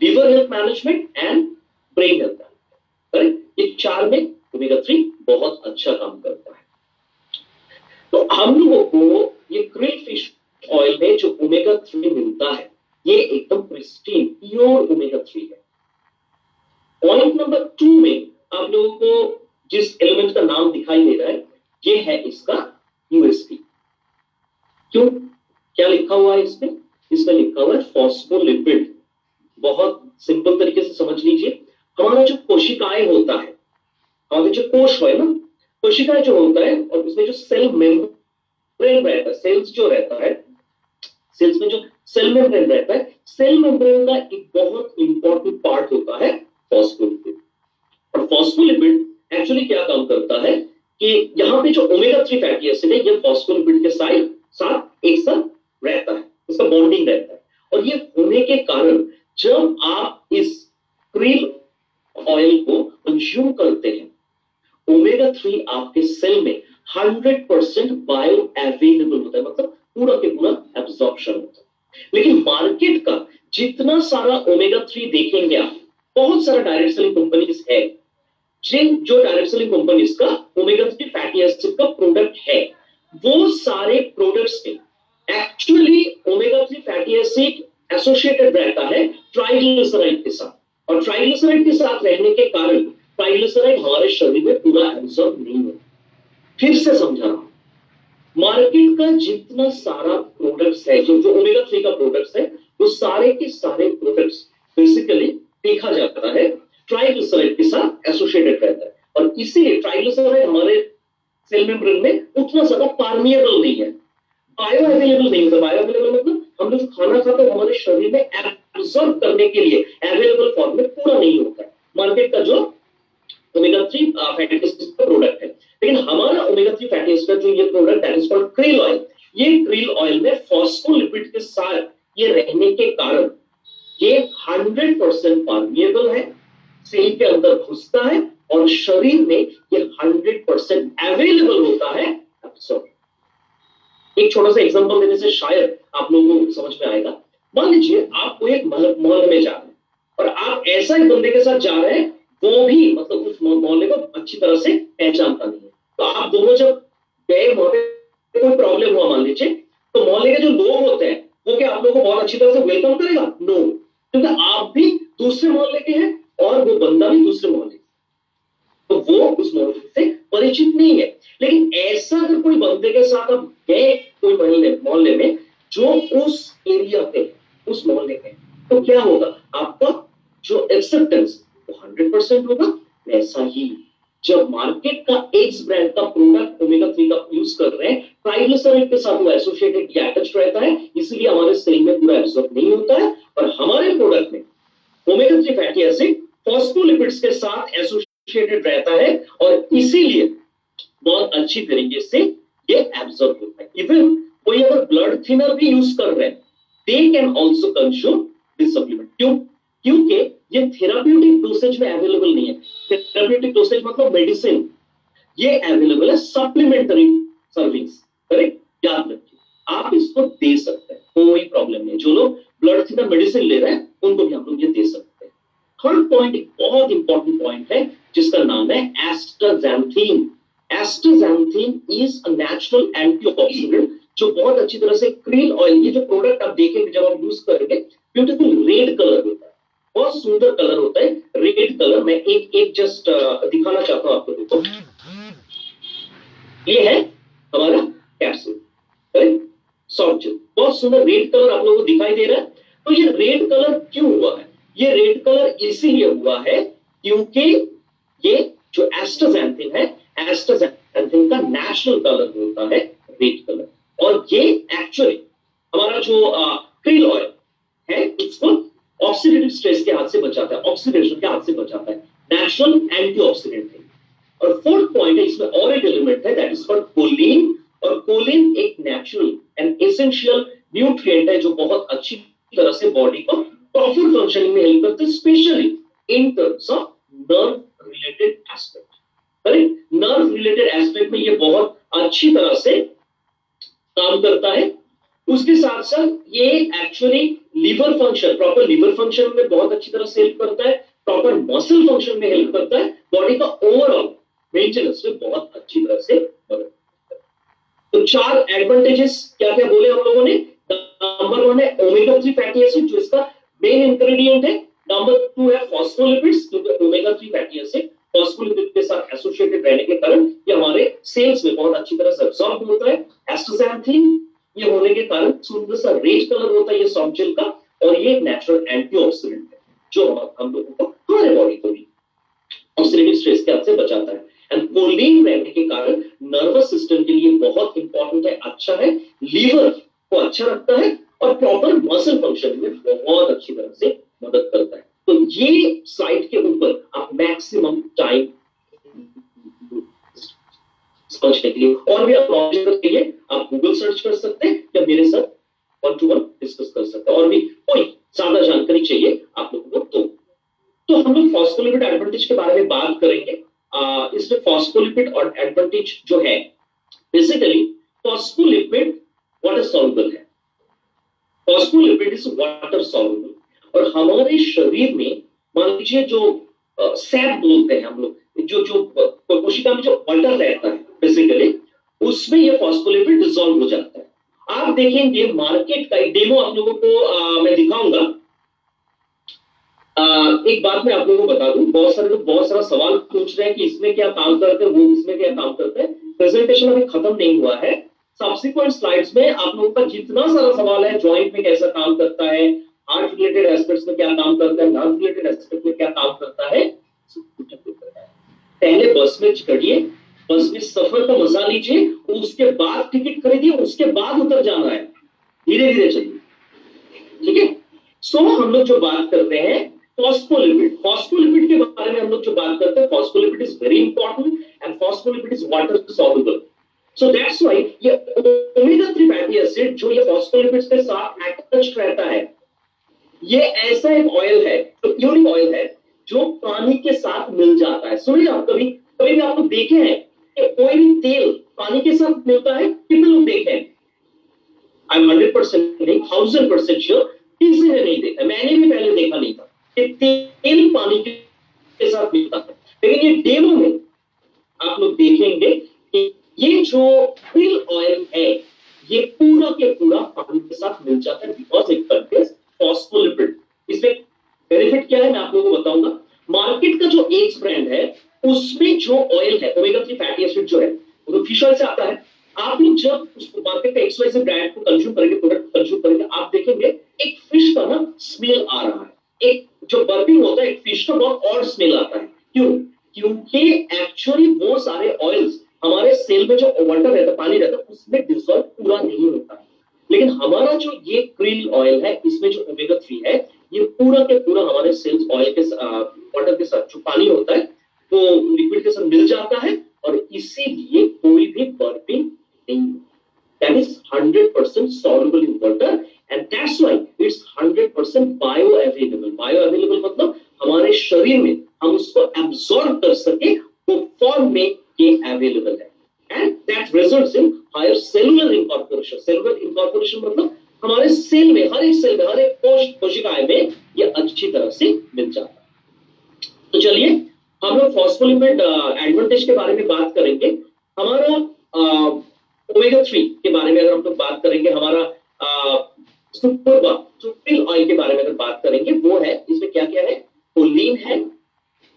liver health management and brain health management, ये 4 में ओमेगा 3 बहुत अच्छा काम करता है। तो हम लोगों को ये क्रिल फिश ऑयल में जो ओमेगा 3 मिलता है ये एकदम प्रिस्टीन प्योर ओमेगा 3 है। पॉइंट नंबर 2 में आप लोगों को जिस एलिमेंट का नाम दिखाई दे रहा है ये है इसका यूएसपी। क्यों, क्या लिखा हुआ है इसमें? इसमें लिखा हुआ है फॉस्फोलिपिड। बहुत सिंपल तरीके से समझ लीजिए, हमारा जो कोशिकाएं होता है, हमारे जो कोश है ना, कोशिकाएं जो होता है और उसमें जो सेल मेम्ब्रेन रहता है, सेल्स जो रहता है, सेल्स में जो सेल मेम्ब्रेन रहता है, सेल मेम्ब्रेन का एक बहुत इंपॉर्टेंट पार्ट होता है फॉस्फोलिपिड। और फॉस्फोलिपिड एक्चुअली क्या काम करता है कि यहाँ पे जो ओमेगा 3 फैटी एसिड है ये फॉस्फोलिपिड के साथ एक साथ रहता है, इसका बॉन्डिंग रहता है। और ये होने के कारण जब आप इस क्रिल ऑयल को कंज्यूम करते हैं, ओमेगा 3 आपके सेल में 100% बायो अवेलेबल होता है, मतलब पूरा के पूरा एब्जॉर्प्शन होता है। लेकिन मार्केट का जितना सारा ओमेगा 3 देखेंगे आप, बहुत सारा डायरेक्ट सेलिंग कंपनीज है जो डायरेक्ट सेलिंग कंपनीज का ओमेगा 3 फैटी एसिड का प्रोडक्ट है, वो सारे प्रोडक्ट्स में actually omega 3 fatty acid associated रहता है ट्राइग्लिसराइड के साथ। और ट्राइग्लिसराइड के साथ रहने के कारण ट्राइग्लिसराइड हमारे शरीर में पूरा एब्सॉर्ब नहीं होता। फिर से समझा रहा हूं, मार्केट का जितना सारा प्रोडक्ट्स है जो ओमेगा 3 का प्रोडक्ट्स है, वो सारे के सारे प्रोडक्ट्स बेसिकली देखा जाता है ट्राइग्लिसराइड के साथ एसोसिएटेड रहता है। और इसीलिए ट्राइग्लिसराइड हमारे सेल मेम्ब्रेन में उतना ज्यादा परमिएबल नहीं है, बायो अवेलेबल नहीं होता। बायो अवेलेबल मतलब हम लोग जो खाना खाते हैं हमारे शरीर में एब्सॉर्ब करने के लिए अवेलेबल फॉर्म में पूरा नहीं होता है मार्केट का जो ओमेगा 3 फैटी एसिड का प्रोडक्ट है। लेकिन हमारा ओमेगा 3 फैटी एसिड का जो ये product that is called krill oil, ये क्रिल ऑयल में फॉस्फोलिपिड के साथ ये रहने के कारण ये 100% परमिएबल है, सेल के अंदर घुसता है और शरीर में ये 100% अवेलेबल होता है एब्सॉर्ब। एक छोटा सा एग्जांपल देने से शायद आप लोगों को समझ में आएगा। मान लीजिए आप कोई एक मोहल्ले में जा रहे हैं और आप ऐसा एक बंदे के साथ जा रहे हैं वो भी मतलब उस मोहल्ले को अच्छी तरह से पहचानता नहीं है, तो आप दोनों जब गए वहां पे कोई प्रॉब्लम हुआ मान लीजिए, तो मोहल्ले के जो लोग होते हैं वो क्या आप लोगों को बहुत अच्छी तरह से वेलकम करेगा? नो, क्योंकि आप भी दूसरे मोहल्ले के हैं और वो बंदा भी दूसरे मोहल्ले, तो वो उस मोहल्ले से परिचित नहीं है। लेकिन ऐसा अगर कोई बंदे के साथ आप गए कोई मोहल्ले में जो उस एरिया पे, उस मोहल्ले में, तो क्या होगा, आपका जो एक्सेप्टेंस वो 100% होगा। वैसा ही जब मार्केट का एक्स ब्रांड का प्रोडक्ट ओमेगा 3 का यूज कर रहे हैं, ट्राइग्लिसराइड के साथ वो एसोसिएटेड या अटैच्ड रहता है, इसलिए हमारे सेल में पूरा एब्सॉर्ब नहीं होता है। और हमारे प्रोडक्ट में ओमेगा 3 फैटी एसिड फॉस्फोलिपिड्स के साथ एसोसिएटेड रहता है और इसीलिए बहुत अच्छी तरीके से ये एब्सॉर्ब होता है। इवन कोई अगर ब्लड थिनर भी यूज कर रहे हैं, they can also consume this supplement. क्योंकि ये थेराप्यूटिक डोसेज में अवेलेबल नहीं है। थेराप्यूटिक डोसेज मतलब मेडिसिन, ये अवेलेबल है सप्लीमेंटरी सर्विंग्स। करेक्ट, याद रखिए, आप इसको दे सकते हैं, कोई प्रॉब्लम नहीं। जो लोग ब्लड थिनर मेडिसिन ले रहे हैं उनको भी हम लोग ये दे सकते हैं। थर्ड पॉइंट एक बहुत इंपॉर्टेंट पॉइंट है जिसका नाम है एस्टाज़ैंथीन। एस्टाज़ैंथीन इज अ नेचुरल एंटीऑक्सीडेंट जो बहुत अच्छी तरह से क्रील ऑयल, ये जो प्रोडक्ट आप देखेंगे जब आप यूज करेंगे, ब्यूटीफुल रेड कलर होता है, बहुत सुंदर कलर होता है, रेड कलर। मैं एक जस्ट दिखाना चाहता हूं आपको। देखो, ये है हमारा कैप्सूल, सॉफ्ट जेल, बहुत सुंदर रेड कलर आप लोगों को दिखाई दे रहा है। तो ये रेड कलर क्यों हुआ है? ये रेड कलर इसीलिए हुआ है क्योंकि ये जो एस्टाज़ैंथीन है, एस्टाज़ैंथीन का नेचुरल कलर होता है रेड कलर, और ये एक्चुअली हमारा जो क्रील ऑयल है इसको ऑक्सीडेटिव स्ट्रेस के हाथ से बचाता है, ऑक्सीडेशन के हाथ से बचाता है, नेचुरल एंटीऑक्सीडेंट है। और फोर्थ पॉइंट है, इसमें और एक एलिमेंट है, दैट इज फॉर कोलिन। और कोलिन एक नेचुरल एंड एसेंशियल न्यूट्रिएंट है जो बहुत अच्छी तरह से बॉडी को प्रॉपर फंक्शनिंग में हेल्प करता है, specially in terms of nerve related aspect. Correct, nerve related aspect में ये बहुत अच्छी तरह से काम करता है। उसके साथ साथ ये actually liver function, proper liver function में बहुत अच्छी तरह से हेल्प करता है, प्रॉपर मसल फंक्शन में हेल्प करता है, बॉडी का ओवरऑल मेंटेनेंस में बहुत अच्छी तरह से मदद करता है। तो 4 एडवांटेजेस क्या क्या बोले हम लोगों ने। नंबर 1 है ओमेगा 3 फैटी एसिड जो इसका मेन इंग्रेडिएंट है। नंबर 2 है फॉस्फोलिपिड्स, क्योंकि ओमेगा 3 फैटी एसिड फॉस्फोलिपिड के साथ एसोसिएटेड रहने के कारण ये हमारे सेल्स में बहुत अच्छी तरह से अब्सॉर्ब होता है। एस्टाज़ैंथीन ये होने के कारण सुंदर सा रेड कलर होता है ये सॉफ्ट जेल का, और ये नेचुरल एंटीऑक्सीडेंट है जो हम लोगों को, हमारे बॉडी को भी ऑक्सीडेटिव स्ट्रेस के हाथ से बचाता है। एंड कोलिन रहने के कारण नर्वस सिस्टम के लिए बहुत इंपॉर्टेंट है, अच्छा है, लीवर को अच्छा रखता है और प्रॉपर मसल फंक्शन में बहुत अच्छी तरह से मदद करता है। तो ये स्लाइड के ऊपर आप मैक्सिमम टाइम समझने के लिए, और भी आप नॉलेज के लिए आप गूगल सर्च कर सकते हैं या मेरे साथ 1-to-1 डिस्कस कर सकते हैं, और भी कोई ज्यादा जानकारी चाहिए आप लोगों को तो हम लोग फॉस्फोलिपिड एडवांटेज के बारे में बात करेंगे। इसमें फॉस्फोलिपिड और एडवांटेज जो है, बेसिकली फॉस्फोलिपिड वाटर सॉल्युबल है, फॉस्फोलिपिड इज वाटर सॉल्युबल। और हमारे शरीर में मान लीजिए जो सैप बोलते हैं हम लोग, जो कोशिका में जो वाटर रहता है बेसिकली, उसमें ये फॉस्फोलिपिड डिसॉल्व हो जाता है। आप देखेंगे मार्केट का एक डेमो आप लोगों को मैं दिखाऊंगा। एक बात मैं आप लोगों को बता दूं, बहुत सारे लोग बहुत सारा सवाल पूछ रहे हैं कि इसमें क्या काम करते हैं, वो इसमें क्या काम करते हैं। प्रेजेंटेशन अभी खत्म नहीं हुआ है, सब्सिक्वेंट स्लाइड्स में आप लोगों का जितना सारा सवाल है, जॉइंट में कैसा काम करता है, हार्ट रिलेटेड एस्पेक्ट्स में क्या काम करता है, नर्व रिलेटेड एस्पेक्ट में क्या काम करता है, पहले बस में चढ़िए, बस में सफर का मजा लीजिए, उसके बाद टिकट खरीदिए, उसके बाद उतर जाना है, धीरे धीरे चलिए, ठीक है। सो हम लोग जो बात करते हैं फॉस्फोलिपिड, फॉस्फोलिपिड के बारे में हम लोग जो बात करते हैं, phospholipid is very important and phospholipid is water soluble. So that's why ये ओमेगा 3 फैटी एसिड जो ये फॉस्फोलिपिड्स के साथ अटैच रहता है, ये ऐसा एक ऑयल है, तो यूनिक ऑयल है जो पानी के साथ मिल जाता है। सुनिए, आप कभी कभी भी आप लोग देखे हैं कि कोई भी तेल पानी के साथ मिलता है? कितने लोग देखे हैं? आई एम 100% नहीं, 1000% श्योर किसी ने नहीं देखा, मैंने भी पहले देखा नहीं था कि तेल पानी के साथ मिलता है। लेकिन ये डेमो में आप लोग देखेंगे कि ये जो क्रिल ऑयल है ये पूरा के पूरा पानी के साथ मिल जाता है, बिकॉज इट कंटेन्स फॉस्फोलिपिड। इसमें बेनिफिट क्या है मैं आप लोगों को बताऊंगा। मार्केट का जो एग्स ब्रांड है उसमें जो जो ऑयल है ओमेगा 3 फैटी एसिड जो है वो तो फिश ऑयल से आता है। आप लोग जब उस मार्केट का XYZ ब्रांड को कंज्यूम करेंगे, प्रोडक्ट को कंज्यूम करेंगे, आप देखेंगे एक फिश का ना स्मेल आ रहा है, एक जो बर्पिंग होता है एक फिश का बहुत और स्मेल आता है। क्यों? क्योंकि एक्चुअली वो सारे ऑयल्स हमारे सेल में जो वाटर रहता है, पानी रहता है, उसमें डिसॉल्व पूरा नहीं होता है। लेकिन हमारा जो ये क्रिल ऑयल है, इसमें जो ओमेगा 3 है, ये पूरा के पूरा हमारे सेल्स ऑयल के वाटर के साथ जो पानी होता है वो लिक्विड के साथ मिल जाता है और इसीलिए कोई भी बर्पिंग नहीं। That is 100% soluble in water and that's why it's 100% bioavailable। bioavailable मतलब हमारे शरीर में हम उसको एब्सॉर्ब कर सके वो फॉर्म में ये अवेलेबल है and that results in higher cellular incorporation। cellular incorporation मतलब हमारे सेल में, हर एक सेल में, हर एक कोशिकाएं में ये अच्छी तरह से मिल जाता है। तो चलिए हम लोग फॉस्फोलिपिड एडवांटेज के बारे में बात करेंगे। हमारा ओमेगा 3 के बारे में अगर हम लोग बात करेंगे, हमारा सुपर ऑयल के बारे में अगर बात करेंगे, वो है इसमें क्या क्या है, कोलिन है,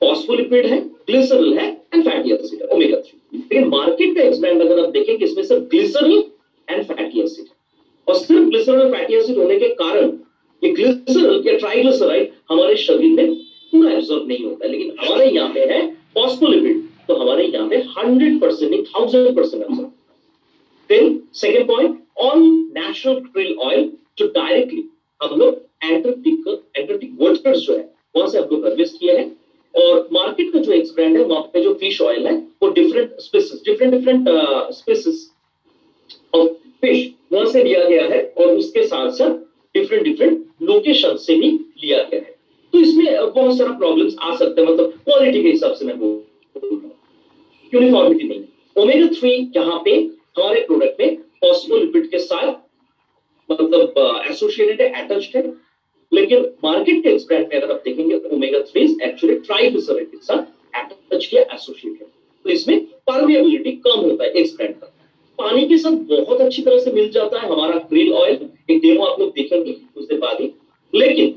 फॉस्फोलिपिड है, ग्लिसरॉल है एंड फैटी एसिड है, ओमेगा 3। लेकिन मार्केट का एक्सब्रांड अगर आप देखेंगे इसमें सिर्फ ग्लिसरॉल एंड फैटी एसिड, और सिर्फ ग्लिसरॉल और फैटी एसिड होने के कारण ये ग्लिसरॉल या ट्राइग्लिसराइड हमारे शरीर में पूरा एब्सॉर्ब नहीं होता है। लेकिन हमारे यहाँ पे है फॉस्फोलिपिड, तो हमारे यहाँ पे 100% नहीं 1000% एब्सॉर्ब। फिर second point, all natural krill oil जो डायरेक्टली हम लोग एंटार्क्टिक वाटर्स जो है वहां से हम लोग हार्वेस्ट किए हैं। और मार्केट का जो एक्सब्रांड है वहां पे जो फिश ऑयल है वो डिफरेंट स्पीसीज ऑफ फिश वहां से लिया गया है और उसके साथ साथ डिफरेंट लोकेशन से भी लिया गया है। तो इसमें बहुत सारा प्रॉब्लम्स आ सकते हैं, मतलब क्वालिटी के हिसाब से मैं बोल रहा हूं, यूनिफॉर्मिटी नहीं। ओमेगा 3 यहाँ पे हमारे प्रोडक्ट में फॉस्फोलिपिड के साथ मतलब एसोसिएटेड है, अटैच्ड है। लेकिन मार्केट के एक्सब्रांड में अगर आप देखेंगे ओमेगा 3 एक्चुअली ट्राइग्लिसराइड के साथ अटैच किया, एसोसिएटेड। तो इसमें परमिएबिलिटी कम होता है एक्सब्रांड का, पानी के साथ बहुत अच्छी तरह से मिल जाता है हमारा क्रिल ऑयल। एक डेमो आप लोग देखेंगे उसके बाद ही। लेकिन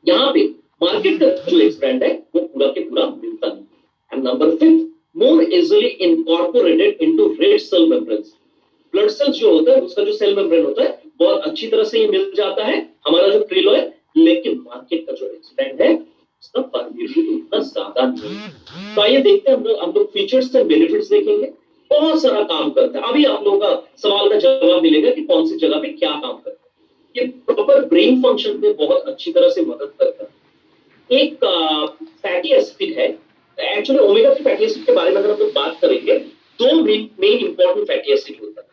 यहाँ पे मार्केट का जो एक्सब्रांड है वो पूरा के पूरा मिलता नहीं। And number 5, more easily incorporated into red cell membranes. Blood cells जो होता है उसका जो सेल मेम्ब्रेन होता है बहुत अच्छी तरह से ये मिल जाता है हमारा जो क्रिल ऑयल। लेकिन मार्केट का जो एक्सब्रांड है उसका परमिएबिलिटी इतना ज्यादा नहीं है। तो आइए देखते हैं हम लोग फीचर्स एंड बेनिफिट्स देखेंगे। बहुत सारा काम करता है। अभी आप लोगों का सवाल का जवाब मिलेगा कि कौन सी जगह पे क्या काम करता है। ये प्रॉपर ब्रेन फंक्शन में बहुत अच्छी तरह से मदद करता है। एक फैटी एसिड है, एक्चुअली ओमेगा 3 फैटी एसिड के बारे में अगर हम लोग बात करेंगे, दो मेन इंपॉर्टेंट फैटी एसिड होता है,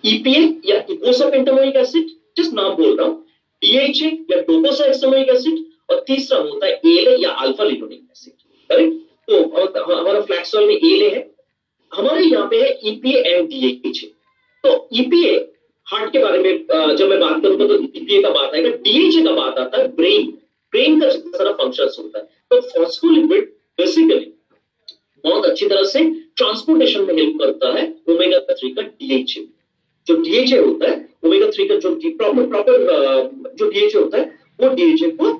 EPA या इकोसापेंटानोइक एसिड, जिस नाम बोल रहा हूं, DHA या डोकोसाहेक्सानोइक एसिड, और तीसरा होता है ALA या अल्फा लिनोलिक एसिड। करेक्ट? तो हमारा फ्लैक्स ऑयल में ALA है, हमारे यहाँ पे है EPA एंड DHA। तो EPA हार्ट के बारे में जब मैं बात करूंगा तो EPA का बात आएगा, DHA का बात आता है ब्रेन का जितना सारा फंक्शंस होता है। तो फॉस्फोलिपिड बेसिकली बहुत अच्छी तरह से ट्रांसपोर्टेशन में हेल्प करता है ओमेगा 3 का DHA। जो DHA होता है ओमेगा 3 का जो प्रॉपर जो DHA होता है वो DHA को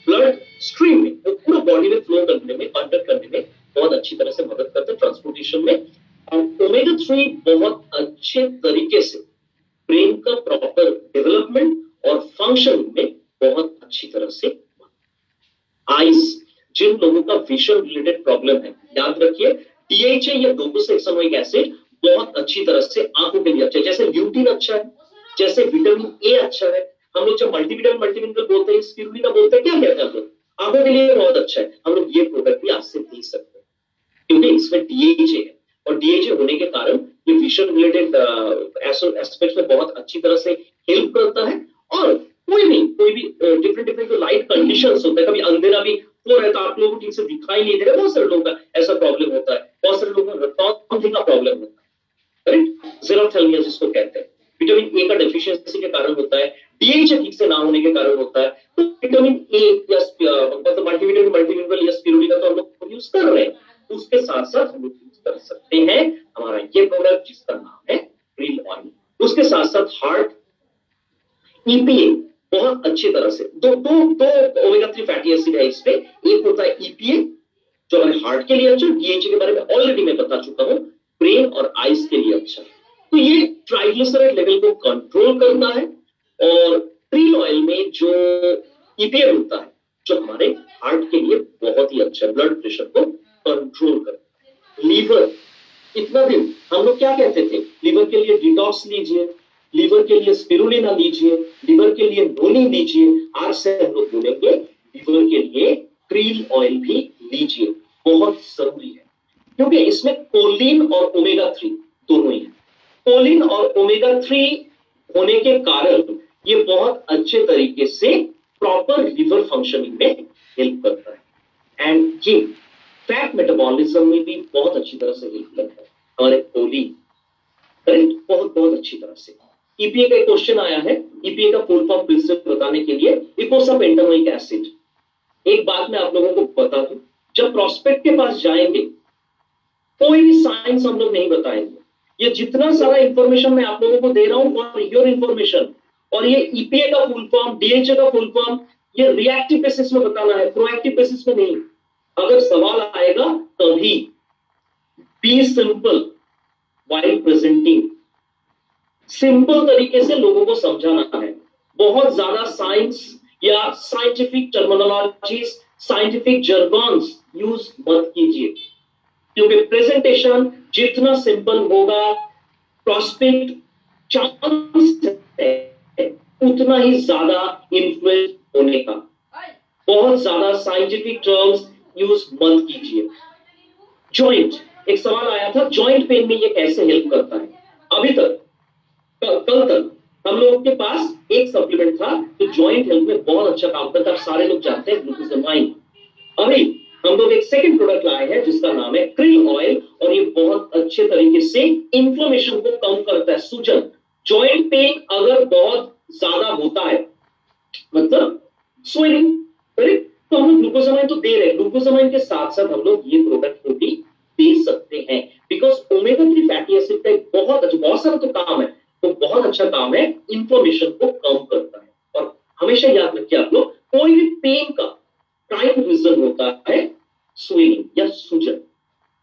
ब्लड स्ट्रीम में, वो पूरा बॉडी में फ्लो करने में, कंडक्ट करने में बहुत अच्छी तरह से मदद करता है ट्रांसपोर्टेशन में। और ओमेगा 3 बहुत अच्छे तरीके से ब्रेन का प्रॉपर डेवलपमेंट और फंक्शन में बहुत अच्छी तरह से। आइज, जिन लोगों का विजन रिलेटेड प्रॉब्लम है, याद रखिए DHA या डोकोसाहेक्सानोइक एसिड बहुत अच्छी तरह से आंखों के लिए अच्छा है। जैसे ल्यूटिन अच्छा है, जैसे विटामिन ए अच्छा है। हम लोग जब मल्टीविटामिन मल्टीमिनरल बोलते हैं, स्पिरुलिना बोलते हैं, क्या कहते हैं हम लोग, आंखों के लिए बहुत अच्छा है। हम लोग ये प्रोडक्ट भी आज से दे सकते हैं क्योंकि इसमें DHA है, और DHA होने के कारण ये विजन रिलेटेड एस्पेक्ट में बहुत अच्छी तरह से हेल्प करता है। और कोई भी डिफरेंट जो लाइट कंडीशंस होता है, कभी अंधेरा भी हो रहा है तो आप लोगों को ठीक से दिखाई नहीं दे रहा, बहुत सारे लोगों का ऐसा प्रॉब्लम होता है, बहुत सारे लोगों को रक्तवाहिनी का प्रॉब्लम होता है, करेक्ट, ज़ेरोथैल्मिया जिसको कहते हैं, विटामिन ए का डेफिशिएंसी के कारण होता है, DHA ठीक से ना होने के कारण होता है। तो विटामिन ए या मतलब मल्टीविटामिन मल्टीमिनरल या स्पिरुलिना तो हम लोग यूज कर रहे हैं, उसके साथ साथ हम लोग यूज कर सकते हैं हमारा ये प्रोडक्ट जिसका नाम है क्रिल ऑयल। उसके साथ साथ हार्ट, EPA बहुत अच्छी तरह से, दो ओमेगा 3 फैटी एसिड है इसमें। एक होता है EPA जो हमारे हार्ट के लिए अच्छा, डीएचए के बारे में ऑलरेडी मैं बता चुका हूं, ब्रेन और आइज के लिए अच्छा। तो ये ट्राइग्लिसराइड लेवल को कंट्रोल करता है। और क्रील ऑयल में जो ईपीए होता है जो हमारे हार्ट के लिए बहुत ही अच्छा, ब्लड प्रेशर को कंट्रोल करता है। लीवर, इतना दिन हम लोग क्या कहते थे, लीवर के लिए डिटॉक्स लीजिए, लीवर के लिए स्पिरुलिना लीजिए, लीवर के लिए नोनी लीजिए। आज से हम लोग बोलेंगे लीवर के लिए क्रील ऑयल भी लीजिए, बहुत जरूरी है, क्योंकि इसमें कोलिन और ओमेगा 3 दोनों ही है। कोलिन और ओमेगा 3 होने के कारण ये बहुत अच्छे तरीके से प्रॉपर लिवर फंक्शनिंग में हेल्प करता है। एंड ये फैट मेटाबॉलिज्म में भी बहुत अच्छी तरह से हेल्प करता है हमारे कोलिन, करेक्ट, बहुत बहुत अच्छी तरह से। ईपीए का क्वेश्चन आया है, ईपीए का फुल फॉर्म फिर से बताने के लिए, इकोसापेंटानोइक एसिड। एक बात मैं आप लोगों को बता दूं, जब प्रोस्पेक्ट के पास जाएंगे कोई भी साइंस हम लोग नहीं बताएंगे। ये जितना सारा इंफॉर्मेशन मैं आप लोगों को दे रहा हूं फॉर योर इंफॉर्मेशन, और ये ईपीए का फुल फॉर्म, डीएचए का फुल फॉर्म, ये रिएक्टिव बेसिस में बताना है, प्रोएक्टिव बेसिस में नहीं। अगर सवाल आएगा तभी be simple while presenting, simple तरीके से लोगों को समझाना है। बहुत ज्यादा साइंस या साइंटिफिक टर्मिनोलॉजीज, साइंटिफिक जर्गन्स यूज मत कीजिए, क्योंकि प्रेजेंटेशन जितना सिंपल होगा प्रॉस्पेक्ट चांस है उतना ही ज्यादा इन्फ्लुएंस होने का। बहुत ज्यादा साइंटिफिक टर्म्स यूज मत कीजिए। जॉइंट, एक सवाल आया था, जॉइंट पेन में ये कैसे हेल्प करता है। अभी तक कल तक हम लोगों के पास एक सप्लीमेंट था जो जॉइंट हेल्थ में बहुत अच्छा काम करता है, सारे लोग जानते हैं, ग्लूकोसामाइन। अभी हम लोग एक सेकंड प्रोडक्ट लाए हैं जिसका नाम है क्रिल ऑयल, और ये बहुत अच्छे तरीके से इंफ्लेमेशन को कम करता है, सूजन। जॉइंट पेन अगर बहुत ज्यादा होता है, मतलब स्वेलिंग, करेक्ट, तो हम लोग ग्लूकोसामाइन तो दे रहे हैं, ग्लूकोसामाइन के साथ साथ हम लोग ये प्रोडक्ट को भी दे सकते हैं, बिकॉज ओमेगा 3 फैटी एसिड का एक बहुत अच्छा, बहुत सारा तो काम है, तो बहुत अच्छा काम है, इंफ्लेमेशन को कम करता है। और हमेशा याद रखिए आप लोग, कोई भी पेन का प्राइम रीजन होता है स्वेलिंग या सूजन,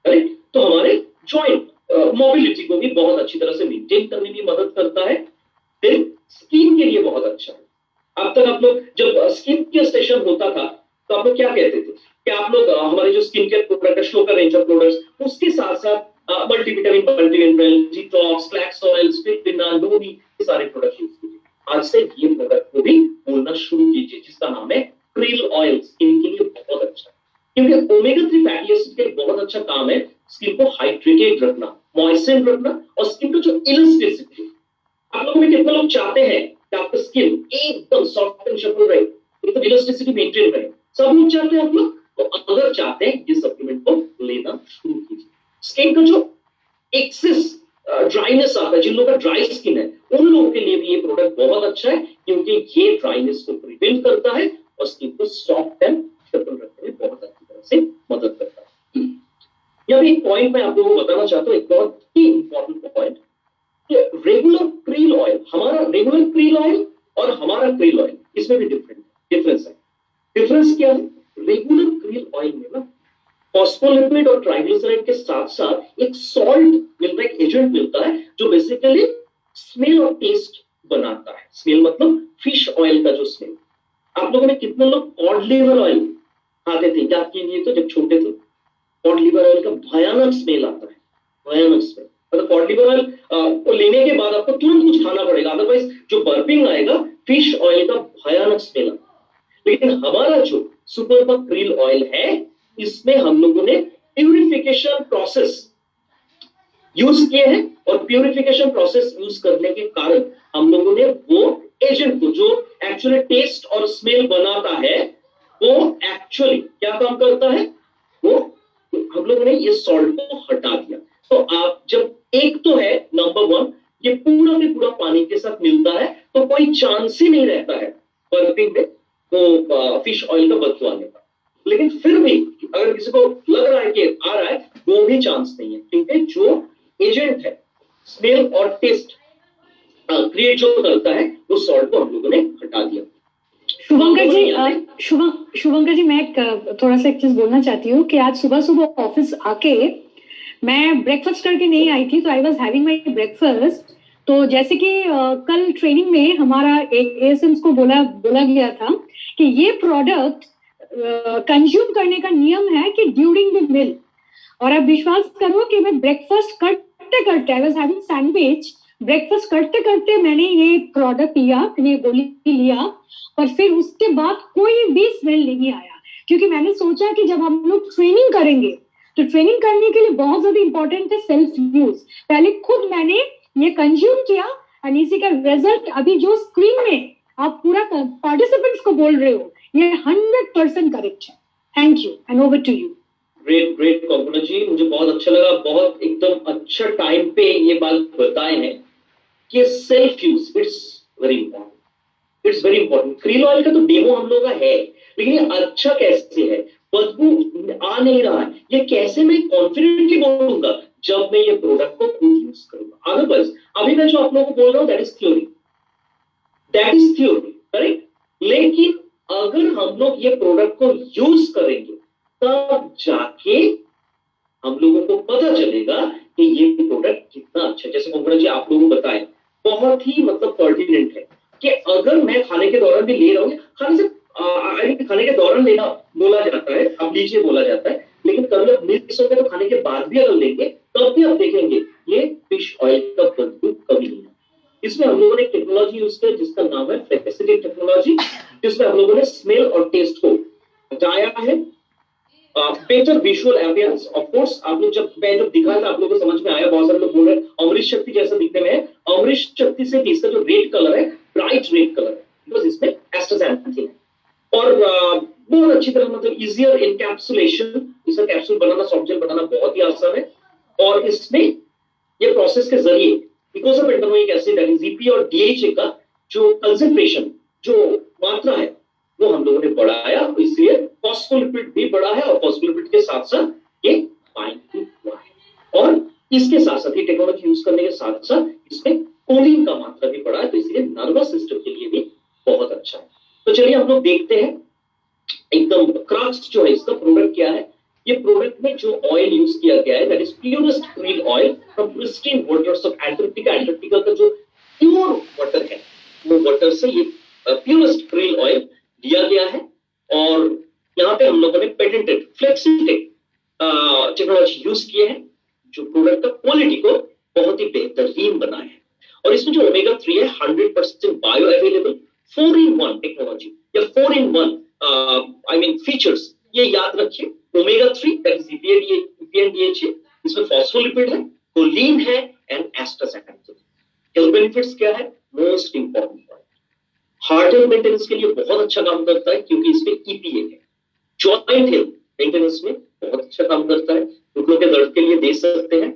करेक्ट। तो हमारे जॉइंट मोबिलिटी को भी बहुत अच्छी तरह से मेंटेन करने में मदद करता है। फिर स्किन के लिए बहुत अच्छा है। अब तक आप लोग जब स्किन केयर सेशन होता था तो आप लोग क्या कहते थे कि आप लोग हमारे जो स्किन केयर प्रोडक्ट है, श्लोका रेंज ऑफ प्रोडक्ट्स, उसके साथ साथ multivitamin, multimineral, detox, flax oil, spirulina, noni, ये सारे प्रोडक्ट यूज कीजिए। आज से ये प्रोडक्ट को भी बोलना शुरू कीजिए जिसका नाम है क्रिल ऑयल। स्किन के लिए बहुत अच्छा है, क्योंकि ओमेगा 3 फैटी एसिड का बहुत अच्छा काम है स्किन को हाइड्रेटेड रखना, मॉइस्चर रखना, और स्किन का जो इलास्टिसिटी, आप लोगों में कितने लोग चाहते हैं कि आपका स्किन एकदम सॉफ्ट एंड शपल रहे, एकदम इलास्टिसिटी मेंटेन रहे, सब लोग चाहते हैं आप लोग। तो अगर चाहते हैं ये सप्लीमेंट को लेना शुरू कीजिए। स्किन का जो एक्सेस ड्राइनेस आता है, जिन लोगों का ड्राई स्किन है उन लोगों के लिए भी ये प्रोडक्ट बहुत अच्छा है, क्योंकि ये ड्राइनेस को प्रिवेंट करता है और स्किन को सॉफ्ट एंड शपल रखने में बहुत अच्छी तरह से मदद करता है। यहाँ एक पॉइंट मैं आप लोगों को बताना चाहता हूँ, एक बहुत ही important point, regular krill oil, हमारा रेगुलर क्रील ऑयल और हमारा क्रील ऑयल, इसमें भी डिफरेंस है। डिफरेंस क्या है? रेगुलर क्रील ऑयल में ना फॉस्फोलिपिड और ट्राइग्लिसराइड के साथ साथ एक सॉल्ट मिलता है, एक एजेंट मिलता है जो बेसिकली स्मेल और टेस्ट बनाता है। स्मेल मतलब फिश ऑयल का जो स्मेल। आप लोगों ने कितने लोग कॉड लिवर ऑयल खाते थे, याद कीजिए तो, जब छोटे थे कॉड लिवर ऑयल का भयानक स्मेल आता है, भयानक स्मेल। मतलब कॉड लिवर ऑयल को लेने के बाद आपको तुरंत कुछ खाना पड़ेगा, अदरवाइज जो बर्पिंग आएगा फिश ऑयल का भयानक स्मेल आता है। लेकिन हमारा जो सुपर क्रील ऑयल है, इसमें हम लोगों ने प्यूरिफिकेशन प्रोसेस यूज किए हैं, और प्यूरिफिकेशन प्रोसेस यूज करने के कारण हम लोगों ने वो एजेंट को जो एक्चुअली टेस्ट और स्मेल बनाता है, वो एक्चुअली क्या काम करता है, वो हम लोगों ने ये सॉल्ट को हटा दिया। तो आप जब, एक तो है नंबर 1, ये पूरा के पूरा पानी के साथ मिलता है, तो कोई चांस ही नहीं रहता है बर्पिंग में तो फिश ऑयल का बदबू आने का। लेकिन फिर भी अगर किसी को लग रहा है कि आ रहा है, वो भी चांस नहीं है, क्योंकि जो एजेंट है स्मेल और टेस्ट क्रिएट जो करता है, वो सॉल्ट को हम लोगों ने हटा दिया। शुभंकर जी, शुभंकर जी, मैं थोड़ा सा एक चीज बोलना चाहती हूँ कि आज सुबह सुबह ऑफिस आके मैं ब्रेकफास्ट करके नहीं आई थी, तो I was having my breakfast. तो जैसे कि कल ट्रेनिंग में हमारा एएसएम्स को बोला गया था कि ये प्रोडक्ट कंज्यूम करने का नियम है कि ड्यूरिंग द मील। और आप विश्वास करो कि मैं ब्रेकफास्ट करते करते, I was having sandwich, breakfast करते करते मैंने ये प्रोडक्ट लिया, ये गोली लिया, और फिर उसके बाद कोई भी स्मेल नहीं आया। क्योंकि मैंने सोचा कि जब हम लोग ट्रेनिंग करेंगे तो ट्रेनिंग करने के लिए बहुत ज्यादा इंपॉर्टेंट है सेल्फ यूज। पहले खुद मैंने ये कंज्यूम किया और इसी का रिजल्ट अभी जो स्क्रीन में आप पूरा पार्टिसिपेंट्स को बोल रहे हो, ये 100% करेक्ट है। Thank you and over to you. Great Kalpana ji, मुझे बहुत अच्छा लगा, बहुत एकदम अच्छा टाइम पे ये बात बताए हैं कि self use it's very important. Krill oil का तो डेमो हम लोग का है, लेकिन ये अच्छा कैसे है, बदबू आ नहीं रहा है, ये कैसे मैं कॉन्फिडेंटली बोलूंगा जब मैं ये प्रोडक्ट को खुद यूज करूंगा। अदरवाइज अभी मैं जो आप लोगों को बोल रहा हूं दैट इज थ्योरी, करेक्ट। लेकिन अगर हम लोग ये प्रोडक्ट को यूज करेंगे तब जाके हम लोगों को पता चलेगा कि ये प्रोडक्ट कितना अच्छा है। जैसे कंकड़ा जी आप लोगों को बताएं, बहुत ही मतलब पर्टिनेंट है कि अगर मैं खाने के दौरान भी ले रहा हूँ, खाने के दौरान लेना बोला जाता है, अब लीजिए बोला जाता है, लेकिन कभी आप मिस हो गए तो खाने के बाद भी अगर लेंगे तब भी आप देखेंगे ये फिश ऑयल का बदबू कभी नहीं है। इसमें हम लोगों ने टेक्नोलॉजी यूज किया जिसका नाम है फ्लेक्सिटी टेक्नोलॉजी, जिसमें हम लोगों ने स्मेल और टेस्ट को हटाया है। Better visual ambience, of course आप लोग जब दिखा था आप लोगों को समझ में आया, बहुत सारे लोग बोल रहे हैं अमृत शक्ति जैसा दिखने में है। अमृत शक्ति से भी इसका जो रेड कलर है ब्राइट रेड कलर है, बिकॉज इसमें एस्टाक्सांथिन है। और बहुत अच्छी तरह मतलब इजियर इनकैप्सुलेशन, इसका कैप्सूल बनाना, सॉफ्ट जेल बनाना बहुत ही आसान है। और इसमें ये प्रोसेस के जरिए इकोसापेंटानोइक एसिड यानी जीपी और डीएचए का जो कंसेंट्रेशन, जो मात्रा है वो हम लोगों ने बढ़ाया, इसलिए फॉस्फोलिपिड भी बढ़ा है और फॉस्फोलिपिड के साथ साथ ये बाइंडिंग हुआ है। और इसके साथ साथ ये टेक्नोलॉजी यूज करने के साथ साथ इसमें कोलिन का मात्रा भी बढ़ा है, तो इसलिए नर्वस सिस्टम के लिए भी बहुत अच्छा है। तो चलिए हम लोग देखते हैं एकदम क्रक्स जो है इसका प्रोडक्ट क्या है। ये प्रोडक्ट में जो ऑयल यूज किया गया है that is purest krill oil from pristine waters of Antarctica. Antarctica का जो प्योर वाटर है वो वाटर से ये प्योरेस्ट क्रील ऑयल लिया गया है। और यहाँ पे हम लोगों ने पेटेंटेड फ्लेक्सिटी टेक्नोलॉजी यूज किए हैं जो प्रोडक्ट का क्वालिटी को बहुत ही बेहतरीन बनाया है। और इसमें जो ओमेगा 3 है 100% बायो अवेलेबल 4-in-1 टेक्नोलॉजी या 4-in-1 आई मीन फीचर्स, ये याद रखिए। ओमेगा 3 दैट इज EPA, इसमें फॉस्फोलिपिड है, कोलिन है एंड एस्टाक्सांथिन। हेल्थ बेनिफिट्स क्या है, most important point, heart health maintenance के लिए बहुत अच्छा काम करता है क्योंकि इसमें EPA है। जॉइंट हेल्थ मेंटेनेंस में बहुत अच्छा काम करता है, घुटनों के दर्द के लिए दे सकते हैं।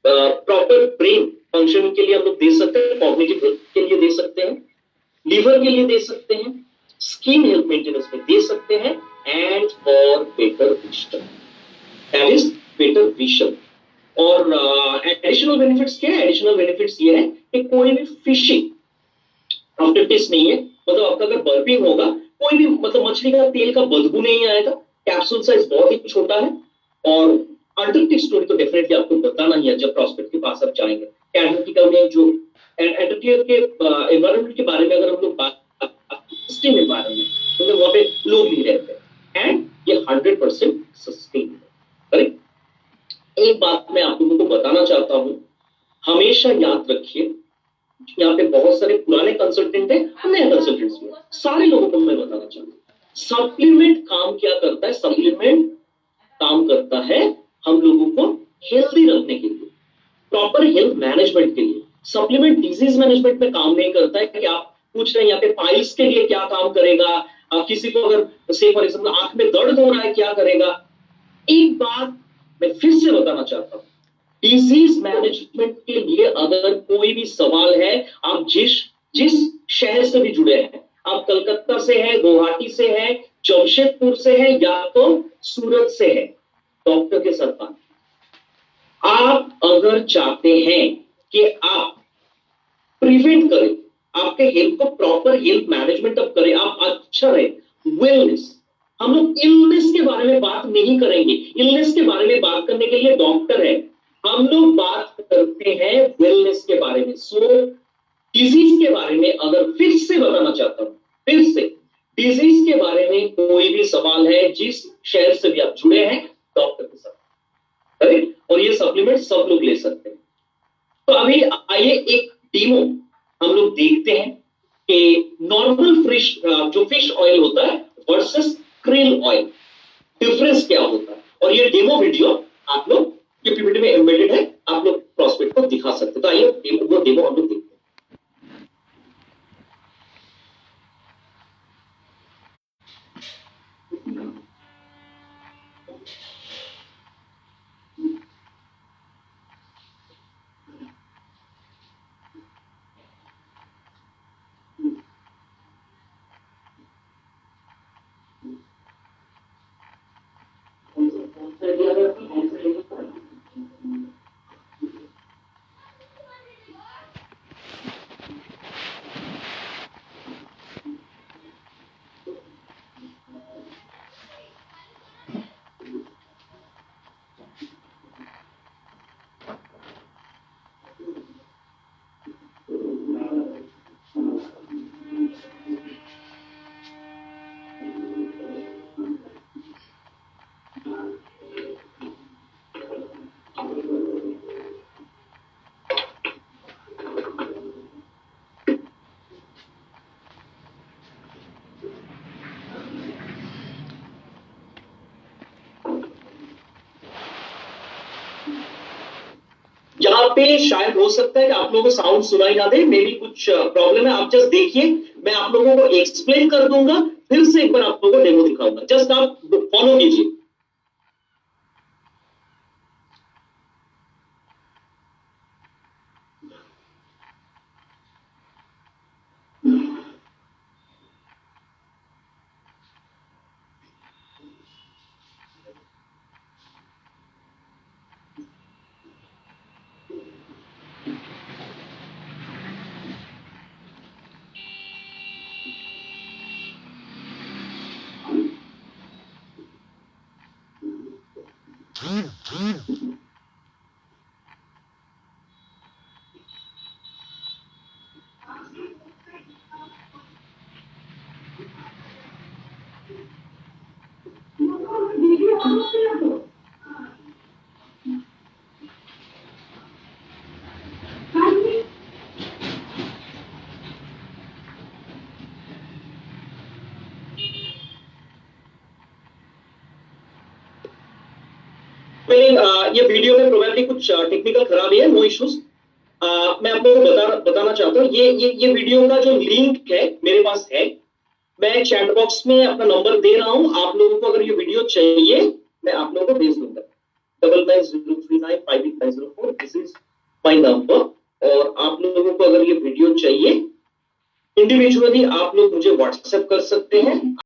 प्रॉपर ब्रेन फंक्शन के लिए हम लोग दे सकते हैं, कॉग्निटिव हेल्थ के लिए दे सकते हैं, लीवर के लिए दे सकते हैं, स्किन हेल्थ मेंटेनेंस में दे सकते हैं and for better vision, that is better vision. और एडिशनल बेनिफिट्स क्या है, एडिशनल बेनिफिट्स ये है कि कोई भी फिशिंग आफ्टर टेस्ट नहीं है, मतलब आपका अगर बर्पिंग होगा कोई भी मतलब मछली का तेल का बदबू नहीं आएगा। कैप्सूल साइज बहुत ही छोटा है। और अंटार्कटिक स्टोरी तो डेफिनेटली आपको बताना ही है जब प्रॉस्पेक्ट के पास आप जाएंगे। अंटार्कटिका में जो अंटार्कटिका के एनवायरनमेंट के बारे में अगर हम लोग बात सस्टेन एनवायरनमेंट, तो वहां पे लोग नहीं रहते एंड ये 100% सस्टेन है, करेक्ट। एक बात मैं आप लोगों को बताना चाहता हूं, हमेशा याद रखिए, यहाँ पे बहुत सारे पुराने कंसल्टेंट हैं, नए कंसल्टेंट्स भी, सारे लोगों को मैं बताना चाहता हूँ सप्लीमेंट काम क्या करता है। सप्लीमेंट काम करता है हम लोगों को हेल्दी रखने के लिए, प्रॉपर हेल्थ मैनेजमेंट के लिए। सप्लीमेंट डिजीज मैनेजमेंट में काम नहीं करता है कि आप पूछ रहे हैं यहाँ पे पाइल्स के लिए क्या काम करेगा, किसी को अगर से फॉर एग्जाम्पल आंख में दर्द हो रहा है क्या करेगा। एक बात मैं फिर से बताना चाहता हूं, डिजीज मैनेजमेंट के लिए अगर कोई भी सवाल है, आप जिस शहर से भी जुड़े हैं, आप कलकत्ता से हैं, गुवाहाटी से हैं, जमशेदपुर से हैं या तो सूरत से हैं, डॉक्टर के साथ बात। आप अगर चाहते हैं कि आप प्रिवेंट करें आपके हेल्थ को प्रॉपर हेल्थ मैनेजमेंट अब करें, आप अच्छा रहे। वेलनेस, हम लोग इलनेस के बारे में बात नहीं करेंगे। इलनेस के बारे में बात करने के लिए डॉक्टर है, हम लोग बात करते हैं वेलनेस के बारे में। सो डिजीज के बारे में अगर फिर से बताना चाहता हूं, फिर से डिजीज के बारे में कोई भी सवाल है, जिस शहर से भी आप जुड़े हैं, डॉक्टर के साथ, राइट? और ये सप्लीमेंट सब लोग ले सकते हैं। तो अभी आइए एक डेमो हम लोग देखते हैं कि नॉर्मल फिश, जो फिश ऑयल होता है वर्सेस क्रिल ऑयल, डिफरेंस क्या होता है। और ये डेमो वीडियो आप लोग ये पीपीटी में एम्बेडेड है, आप लोग प्रॉस्पेक्ट को दिखा सकते हैं। तो आइए वो डेमो हम लोग देखते हैं। यहाँ पे शायद हो सकता है कि आप लोगों को साउंड सुनाई ना दे, मेरी कुछ प्रॉब्लम है। आप जस्ट देखिए, मैं आप लोगों को एक्सप्लेन कर दूंगा, फिर से एक बार आप लोगों को डेमो दिखाऊंगा, जस्ट आप फॉलो कीजिए। ये वीडियो में प्रोबेबली कुछ टेक्निकल खराबी है, नो इश्यूज। मैं आप लोगों को बताना चाहता हूँ, ये वीडियो का जो लिंक है मेरे पास है, मैं चैट बॉक्स में अपना नंबर दे रहा हूं। आप लोगों को अगर ये वीडियो चाहिए, मैं आप लोगों को भेज दूंगा। 9903958904, दिस इज माय नंबर। और आप लोगों को अगर ये वीडियो चाहिए इंडिविजुअली, आप लोग मुझे व्हाट्सएप कर सकते हैं।